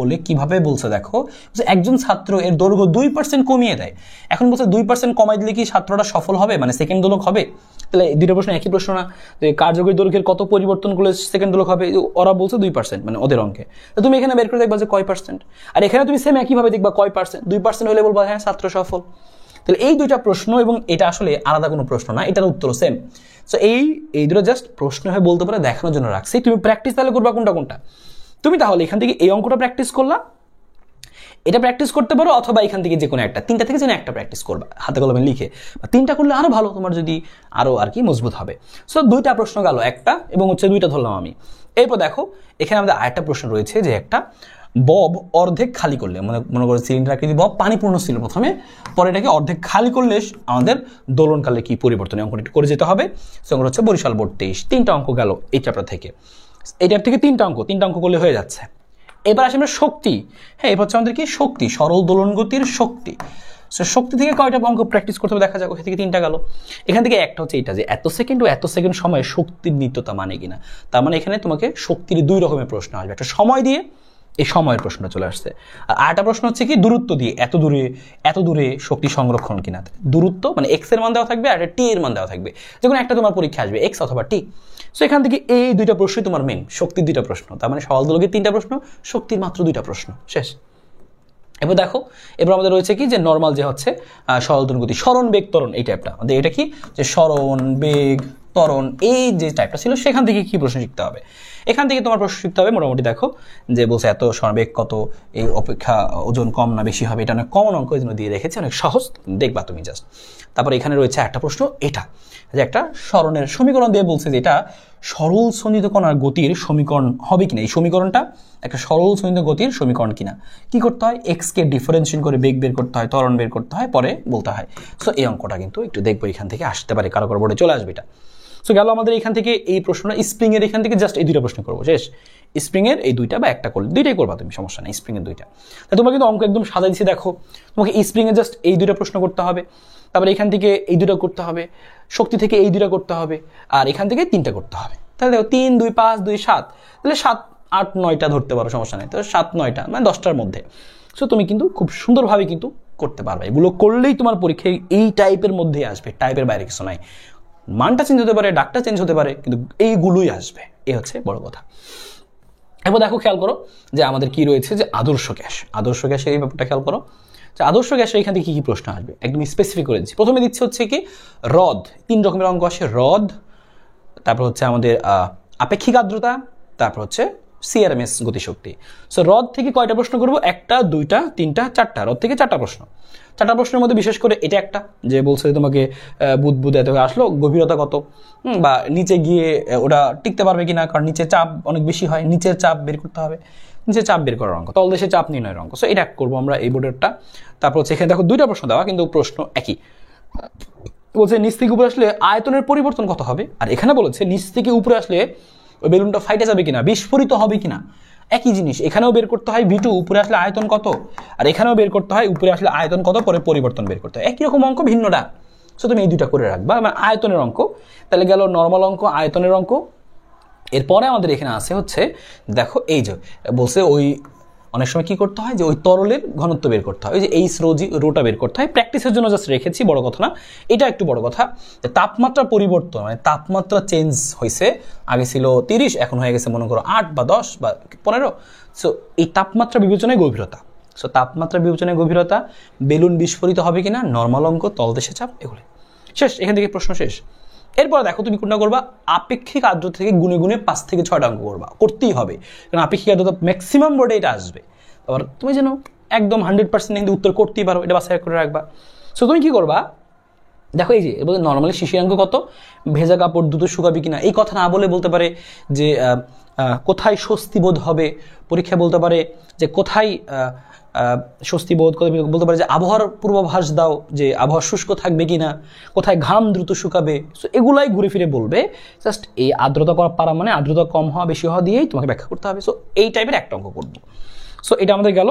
A: বলে কিভাবে বলছে দেখো, যে একজন ছাত্র এর দৈর্ঘ্য 2% কমিয়ে দেয়। এখন বলছে 2% কমাই দিলে কি ছাত্রটা সফল হবে, মানে সেকেন্ড দোলক হবে? তাহলে দুটো প্রশ্ন একই প্রশ্ন না? যে কার্যকরী দৈর্ঘ্যের কত পরিবর্তন করলে সেকেন্ড দোলক হবে, ওরা বলছে 2%, মানে ওদের অঙ্কে। তো তুমি এখানে বের করে দেখবা যে কয় পার্সেন্ট, আর এখানে তুমি সেম একইভাবে দেখবা কয় পার্সেন্ট। 2% হলে বলবা হ্যাঁ ছাত্র সফল। তাহলে এই দুইটা প্রশ্ন, এবং এটা আসলে আলাদা কোনো প্রশ্ন না, এটার উত্তর সেম। সো এই দুটো জাস্ট প্রশ্ন হয়ে বলতে পারে দেখানোর জন্য রাখছি। তুমি প্র্যাকটিস তাহলে করবা কোনটা? তুমি তাহলে এখান থেকে এই অঙ্কটা প্র্যাকটিস করলা, এটা প্র্যাকটিস করতে পারো, অথবা এখান থেকে যে কোনো একটা, 3টা থেকে যেন একটা প্র্যাকটিস করবা হাতে কলমে লিখে, বা 3টা করলে আরো ভালো, তোমার যদি আরো আর কি মজবুত হবে। সো 2টা প্রশ্ন গেল, একটা এবং 2টা ধরলাম আমি। এরপর দেখো এখানে আমাদের আরেকটা প্রশ্ন রয়েছে, যে একটা বব অর্ধেক খালি করলে, মনে করো সিলিন্ডার আকৃতি বব, পানি পূর্ণ ছিল প্রথমে, পরে এটাকে অর্ধেক খালি করলে আমাদের দোলনকালে কি পরিবর্তন, অঙ্কটা একটু করে যেতে হবে। সো অঙ্ক হচ্ছে বরিশাল বোর্ড 23। 3টা অঙ্ক গেল এই চ্যাপ্টার থেকে, এটার থেকে 3টা অঙ্ক করলে হয়ে যাচ্ছে। এবার আসে আমরা শক্তি। হ্যাঁ, এবার হচ্ছে আমাদের কি শক্তি, সরল দোলন গতির শক্তি। সো শক্তি থেকে কয়টা অঙ্ক প্র্যাকটিস করতে হবে দেখা যাক। ওখান থেকে 3টা গেল। এখান থেকে একটা হচ্ছে এটা, যে এত সেকেন্ড ও এত সেকেন্ড সময়ে শক্তির নিত্যতা মানে কিনা। তার মানে এখানে তোমাকে শক্তির 2 রকমের প্রশ্ন আসবে, একটা সময় দিয়ে, এই সময়ের প্রশ্নটা চলে আসছে, আর আরেকটা প্রশ্ন হচ্ছে কি দূরত্ব দিয়ে, এত দূরে শক্তি সংরক্ষণ কিনা। দূরত্ব মানে এক্স এর মান দেওয়া থাকবে, আর টি এর মান দেওয়া থাকবে, যখন একটা তোমার পরীক্ষা আসবে এক্স অথবা টি। সো এখান থেকে এই 2টা প্রশ্নই তোমার মেন, শক্তির 2টা প্রশ্ন। তার মানে সরল দোলকের 3টা প্রশ্ন, শক্তির মাত্র 2টা প্রশ্ন, শেষ। এবার দেখো, এবার আমাদের রয়েছে কি, যে নর্মাল যে হচ্ছে সরল দোলন গতি, সরণ বেগ ত্বরণ, এই টাইপটা আমাদের। এটা কি, যে সরণ বেগ ত্বরণ, এই যে টাইপটা ছিল, সেখান থেকে কি প্রশ্ন শিখতে হবে? এখান থেকে তোমার প্রশ্ন শিখতে হবে মোটামুটি। দেখো যে বলছে এত সরণ বেগ কত, এই অপেক্ষা ওজন কম না বেশি হবে, এটা অনেক কমন অঙ্ক, এই জন্য দিয়ে রেখেছে, অনেক সহজ, দেখবা তুমি জাস্ট। তারপর এখানে রয়েছে একটা প্রশ্ন, এটা যে একটা সরণের সমীকরণ দিয়ে বলছে যে এটা সরল সন্নিহিত কণার গতির সমীকরণ হবে কিনা। এই সমীকরণটা একটা সরল সন্নিহিত গতির সমীকরণ কিনা। কি করতে হয়? এক্স কে ডিফারেন্সিয়েট করে বেগ বের করতে হয়, ত্বরণ বের করতে হয়, পরে বলতে হয়। সো এই অঙ্কটা কিন্তু একটু দেখবো, এখান থেকে আসতে পারে, কারো বোর্ডে চলে আসবে এটা। সো গেল আমাদের এখান থেকে এই প্রশ্নটা। স্প্রিং এর এখান থেকে জাস্ট এই 2টা প্রশ্ন করবো, শেষ। স্প্রিং এর এই 2টা বা একটা করলে 2টাই করবা তুমি, সমস্যা নেই। স্প্রিং এর 2টা, তা তোমরা কিন্তু অঙ্ক একদম সাজা দিচ্ছি। দেখো তোমাকে স্প্রিং এর জাস্ট এই 2টা প্রশ্ন করতে হবে, তারপরে এখান থেকে এই 2টা করতে হবে, শক্তি থেকে এই 2টা করতে হবে, আর এখান থেকে 3টা করতে হবে। তাহলে দেখো 3 2 5 2 7, তাহলে 7 8 9টা ধরতে পারো, সমস্যা নেই। তাহলে 7 9টা মানে 10টার মধ্যে। সো তুমি কিন্তু খুব সুন্দরভাবে কিন্তু করতে পারবে। এগুলো করলেই তোমার পরীক্ষায় এই টাইপের মধ্যেই আসবে, টাইপের বাইরে কিছু নাই। মানটা চেঞ্জ হতে পারে, ডাকটা চেঞ্জ হতে পারে, কিন্তু এইগুলোই আসবে, এই হচ্ছে বড় কথা। এবার দেখো খেয়াল করো যে আমাদের কি রয়েছে, যে আদর্শ গ্যাস। আদর্শ গ্যাসের এই ব্যাপারটা খেয়াল করো, যে আদর্শ গ্যাসের এখান থেকে কি প্রশ্ন আসবে একদম স্পেসিফিক করে দিচ্ছি। প্রথমে দিচ্ছে হচ্ছে কি হ্রদ, 3 রকমের অঙ্ক আসে, হ্রদ, তারপর হচ্ছে আমাদের আপেক্ষিক আর্দ্রতা, তারপর হচ্ছে সিআরএমএস গতিশক্তি। সো হ্রদ থেকে কয়টা প্রশ্ন করবো? 1টা 2টা 3টা 4টা, হ্রদ থেকে 4টা প্রশ্ন। 4টা প্রশ্নের মধ্যে বিশেষ করে এটা একটা, যে বলছে তোমাকে বুদবুদ এত আসলো, গভীরতা কত, বা নিচে গিয়ে ওটা টিকতে পারবে কিনা, কারণ নিচে চাপ অনেক বেশি হয়, নিচের চাপ বের করতে হবে, নিচে চাপ বের করার অঙ্ক, তলদেশে চাপ নির্ণয়ের অঙ্ক। সো এটা করবো আমরা এই বোর্ডেরটা। তারপর হচ্ছে এখানে দেখো 2টা প্রশ্ন দেওয়া, কিন্তু প্রশ্ন একই। বলছে নিচ থেকে উপরে আসলে আয়তনের পরিবর্তন কত হবে, আর এখানে বলেছে নিচ থেকে উপরে আসলে ওই বেলুনটা ফাইটে যাবে কিনা, বিস্ফোরিত হবে কিনা। একই জিনিস, এখানেও বের করতে হয় V2 উপরে আসলে আয়তন কত, আর এখানেও বের করতে হয় উপরে আসলে আয়তন কত, পরে পরিবর্তন বের করতে হয়। একই রকম অঙ্ক, ভিন্নটা। সো তুমি এই 2টা করে রাখবা, মানে আয়তনের অঙ্ক। তাহলে গেল নর্মাল অঙ্ক, আয়তনের অঙ্ক, এরপরে আমাদের এখানে আছে হচ্ছে দেখো এই যে বলছে ওই অনেক সময় কি করতে হয় যে ওই তরলের ঘনত্ব বের করতে হয়, ওই যে এইচ রোটা বের করতে হয়। প্র্যাকটিসের জন্য জাস্ট রেখেছি, বড় কথা না। এটা একটু বড় কথা যে তাপমাত্রা পরিবর্তন, মানে তাপমাত্রা চেঞ্জ হয়েছে, আগে ছিল 30 এখন হয়ে গেছে মনে করো 8 বা 10 বা 15। সো এই তাপমাত্রা বিবেচনায় গভীরতা, সো তাপমাত্রা বিবেচনায় গভীরতা, বেলুন বিস্ফোরিত হবে কিনা, নর্মাল অঙ্ক, তলদেশে চাপ, এগুলো শেষ। এখান থেকে প্রশ্ন শেষ। এরপর দেখো তুমি কোনটা করবা, আপেক্ষিক আর্দ্রতা থেকে গুনে গুনে 5 থেকে 6টা অঙ্ক করবা, করতেই হবে, কারণ আপেক্ষিক আর্দ্রতা ম্যাক্সিমাম বোর্ডে এটা আসবে। আবার তুমি যেন একদম 100% কিন্তু উত্তর করতেই পারো, এটা বাছাই করে রাখবা। সো তুমি কি করবা, দেখো এই যে এবার নর্মালি শিশিরাঙ্ক কত, ভেজা কাপড় দ্রুত শুকাবে কিনা, এই কথা না বলে বলতে পারে যে কোথায় স্বস্তি বোধ হবে, পরীক্ষায় বলতে পারে যে কোথায় স্বস্তি বোধ করে, বলতে পারে যে আবহাওয়ার পূর্বাভাস দাও, যে আবহাওয়া শুষ্ক থাকবে কিনা, কোথায় ঘাম দ্রুত শুকাবে। সো এগুলাই ঘুরে ফিরে বলবে, জাস্ট এই আর্দ্রতা করা পারা মানে আর্দ্রতা কম হওয়া বেশি হওয়া দিয়েই তোমাকে ব্যাখ্যা করতে হবে। সো এই টাইপের একটা অঙ্ক করবো। সো এটা আমাদের গেল।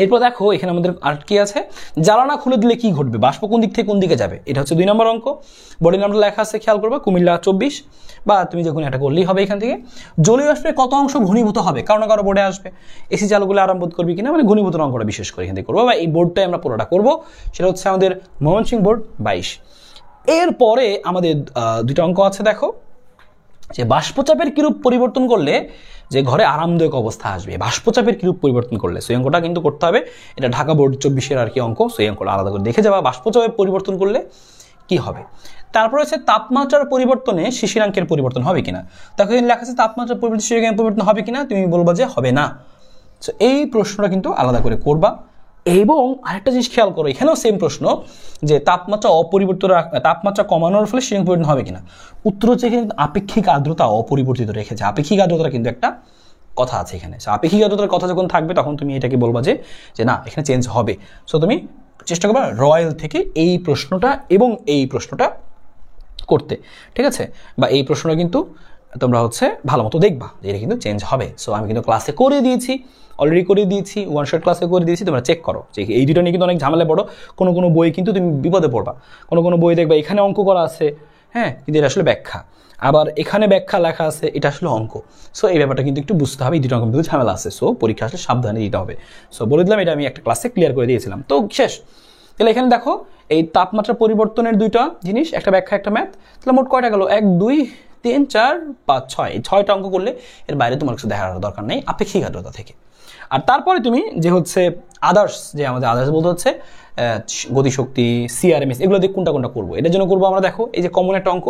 A: এরপর দেখো এখানে আমাদের আর কি আছে, জ্বালানা খুলে দিলে কি ঘটবে, বাষ্প কোন দিক থেকে কোন দিকে যাবে, এটা হচ্ছে 2 নম্বর অঙ্ক। বডি নামটা লেখা আছে, খেয়াল করবে, কুমিল্লা 24, বা তুমি যে কোনো একটা করলেই হবে। এখান থেকে জলীয় বাষ্পের কত অংশ ঘনীভূত হবে, কারো না কারো বোর্ডে আসবে, এসি চালুগুলো আরাম বোধ করবি কিনা, মানে ঘনীভূত অঙ্কটা বিশেষ করে এখান থেকে করবো, বা এই বোর্ডটাই আমরা পুরোটা করবো। সেটা হচ্ছে আমাদের ময়মনসিংহ বোর্ড 22। এরপরে আমাদের 2টা অঙ্ক আছে, দেখো যে বাষ্পচাপের কিরূপ পরিবর্তন করলে যে ঘরে আরামদায়ক অবস্থা আসবে, বাষ্পচাপের কিরূপ পরিবর্তন করলে, সেই অঙ্কটা কিন্তু করতে হবে। এটা ঢাকা বোর্ড 24-এর আর কি অঙ্ক, সেই অঙ্কটা আলাদা করে দেখে যাবা, বাষ্পচাপের পরিবর্তন করলে কি হবে। তারপরে হচ্ছে তাপমাত্রার পরিবর্তনে শিশিরাঙ্কের পরিবর্তন হবে কিনা। তাকে লেখা আছে তাপমাত্রার পরিবর্তন শিশিরাঙ্কের পরিবর্তন হবে কিনা, তুমি বলবা যে হবে না। সো এই প্রশ্নটা কিন্তু আলাদা করে করবা। এবং আরেকটা জিনিস খেয়াল করো, এখানেও সেম প্রশ্ন যে তাপমাত্রা অপরিবর্তিত, তাপমাত্রা কমানোর ফলে শিশিরাঙ্ক পরিবর্তন হবে কিনা। উত্তর হচ্ছে এখানে আপেক্ষিক আর্দ্রতা অপরিবর্তিত রেখেছে। আপেক্ষিক আর্দ্রতার কিন্তু একটা কথা আছে এখানে। আপেক্ষিক আর্দ্রতার কথা যখন থাকবে তখন তুমি এটাকে বলবা যে না এখানে চেঞ্জ হবে। সো তুমি চেষ্টা করবা রয়্যাল থেকে এই প্রশ্নটা এবং এই প্রশ্নটা করতে, ঠিক আছে, বা এই প্রশ্নটা কিন্তু তোমরা হচ্ছে ভালো মতো দেখবা যে এটা কিন্তু চেঞ্জ হবে। সো আমি কিন্তু ক্লাসে করে দিয়েছি, অলরেডি করে দিয়েছি, ওয়ান শট ক্লাসে করে দিয়েছি, তোমরা চেক করো যে এই দুটো নিয়ে কিন্তু অনেক ঝামেলা পড়ো। কোনো বই কিন্তু তুমি বিপদে পড়বা, কোনো বই দেখবা এখানে অঙ্ক করা আছে, হ্যাঁ, কিন্তু এটা আসলে ব্যাখ্যা, আবার এখানে ব্যাখ্যা লেখা আছে, এটা আসলে অঙ্ক। সো এই ব্যাপারটা কিন্তু একটু বুঝতে হবে, এই দুটো অঙ্ক কিন্তু ঝামেলা আছে। সো পরীক্ষা আসলে সাবধানে দিতে হবে। সো বলে দিলাম, এটা আমি একটা ক্লাসে ক্লিয়ার করে দিয়েছিলাম। তো শেষ। তাহলে এখানে দেখো এই তাপমাত্রা পরিবর্তনের 2টা জিনিস, একটা ব্যাখ্যা একটা ম্যাথ, তাহলে মোট কয়টা গেল, 1 2 3 4 5 6, এই 6টা অঙ্ক করলে এর বাইরে তোমার কিছু দেখার দরকার নেই আপেক্ষিক আর্দ্রতা থেকে। আর তারপরে তুমি যে হচ্ছে আদার্স, যে আমাদের আদার্স বলতে হচ্ছে গতিশক্তি, সিআরএমএস, এগুলো দিয়ে কোনটা করবো, এটার জন্য করবো আমরা দেখো এই যে কমন একটা অঙ্ক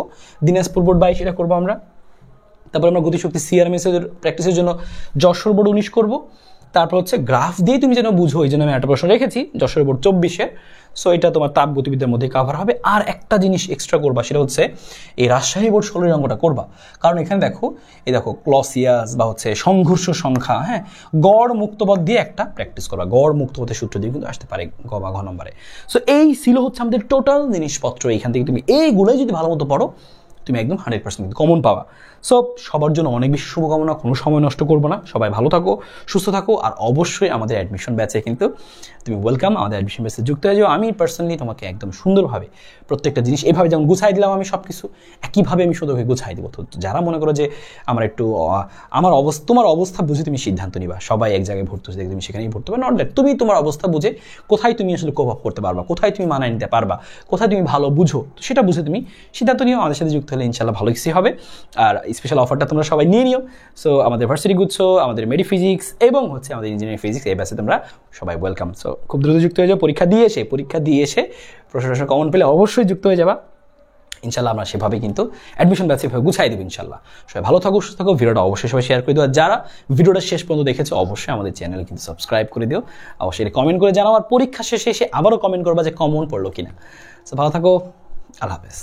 A: দিনাজপুর বোর্ড 22, এটা করবো আমরা। তারপর আমরা গতিশক্তি সিআরএমএস এর প্র্যাকটিসের জন্য যশোর বোর্ড 19 করবো। তারপর হচ্ছে গ্রাফ দিয়ে তুমি যেন বুঝো, এই জন্য আমি একটা প্রশ্ন রেখেছি যশোর বোর্ড 24-এর। সো এটা তোমার তাপ গতিবিদ্যার মধ্যে কাভার হবে। আর একটা জিনিস এক্সট্রা করবা, সেটা হচ্ছে এই রাজশাহী বোর্ড 16-এর অঙ্কটা করবা, কারণ এখানে দেখো এই দেখো ক্লসিয়াস বা হচ্ছে সংঘর্ষ সংখ্যা, হ্যাঁ, গড় মুক্তপদ দিয়ে একটা প্র্যাকটিস করবা, গড় মুক্তপথের সূত্র দিয়ে কিন্তু আসতে পারে গ বা ঘ নম্বরে। সো এই ছিল হচ্ছে আমাদের টোটাল জিনিসপত্র। এইখান থেকে তুমি এইগুলোই যদি ভালো মতো পড়ো তুমি একদম 100% কমন পাবা। সো সবার জন্য অনেক বেশি শুভকামনা, কোনো সময় নষ্ট করবো না, সবাই ভালো থাকো, সুস্থ থাকো, আর অবশ্যই আমাদের অ্যাডমিশন ব্যাচে কিন্তু তুমি ওয়েলকাম, আমাদের অ্যাডমিশন ব্যাচে যুক্ত হয়ে যাও। আমি পার্সোনালি তোমাকে একদম সুন্দরভাবে প্রত্যেকটা জিনিস এভাবে যেমন গুছাই দিলাম, আমি সব কিছু একইভাবে আমি শুধু গুছাই দেবো। তো যারা মনে করো যে আমার একটু তোমার অবস্থা বুঝে তুমি সিদ্ধান্ত নিবা, সবাই এক জায়গায় ভর্তি হচ্ছে তুমি সেখানেই ভর্তি হবে, নট দ্যাট, তুমি তোমার অবস্থা বুঝে কোথায় তুমি আসলে কোপ আপ করতে পারবা, কোথায় তুমি মানায় নিতে পারবা, কোথায় তুমি ভালো বুঝো, সেটা বুঝে তুমি সিদ্ধান্ত নিও। আমাদের সাথে যুক্ত হলে ইনশাল্লাহ ভালো কিছু হবে। আর স্পেশাল অফারটা তোমরা সবাই নিয়ে নিও। সো আমাদের ভার্সিটি গুচ্ছ, আমাদের মেডি ফিজিক্স এবং হচ্ছে আমাদের ইঞ্জিনিয়ারিং ফিজিক্স, এই ব্যাচে তোমরা সবাই ওয়েলকাম। সো খুব দ্রুত যুক্ত হয়ে যাও, পরীক্ষা দিয়ে এসে প্রশ্ন কমন পেলে অবশ্যই যুক্ত হয়ে যাবা। ইনশাল্লাহ আমরা সেভাবে কিন্তু অ্যাডমিশন ব্যাচে গুছাই দেবো ইনশাল্লাহ। সবাই ভালো থাকো, সুস্থ থাকো, ভিডিওটা অবশ্যই সবাই শেয়ার করে দিও। আর যারা ভিডিওটা শেষ পর্যন্ত দেখেছো অবশ্যই আমাদের চ্যানেল কিন্তু সাবস্ক্রাইব করে দিও, অবশ্যই কমেন্ট করে জানাও। আর পরীক্ষা শেষে এসে আবারও কমেন্ট করবা যে কমন পড়লো কিনা। সো ভালো থাকো, আল্লাহ হাফেজ।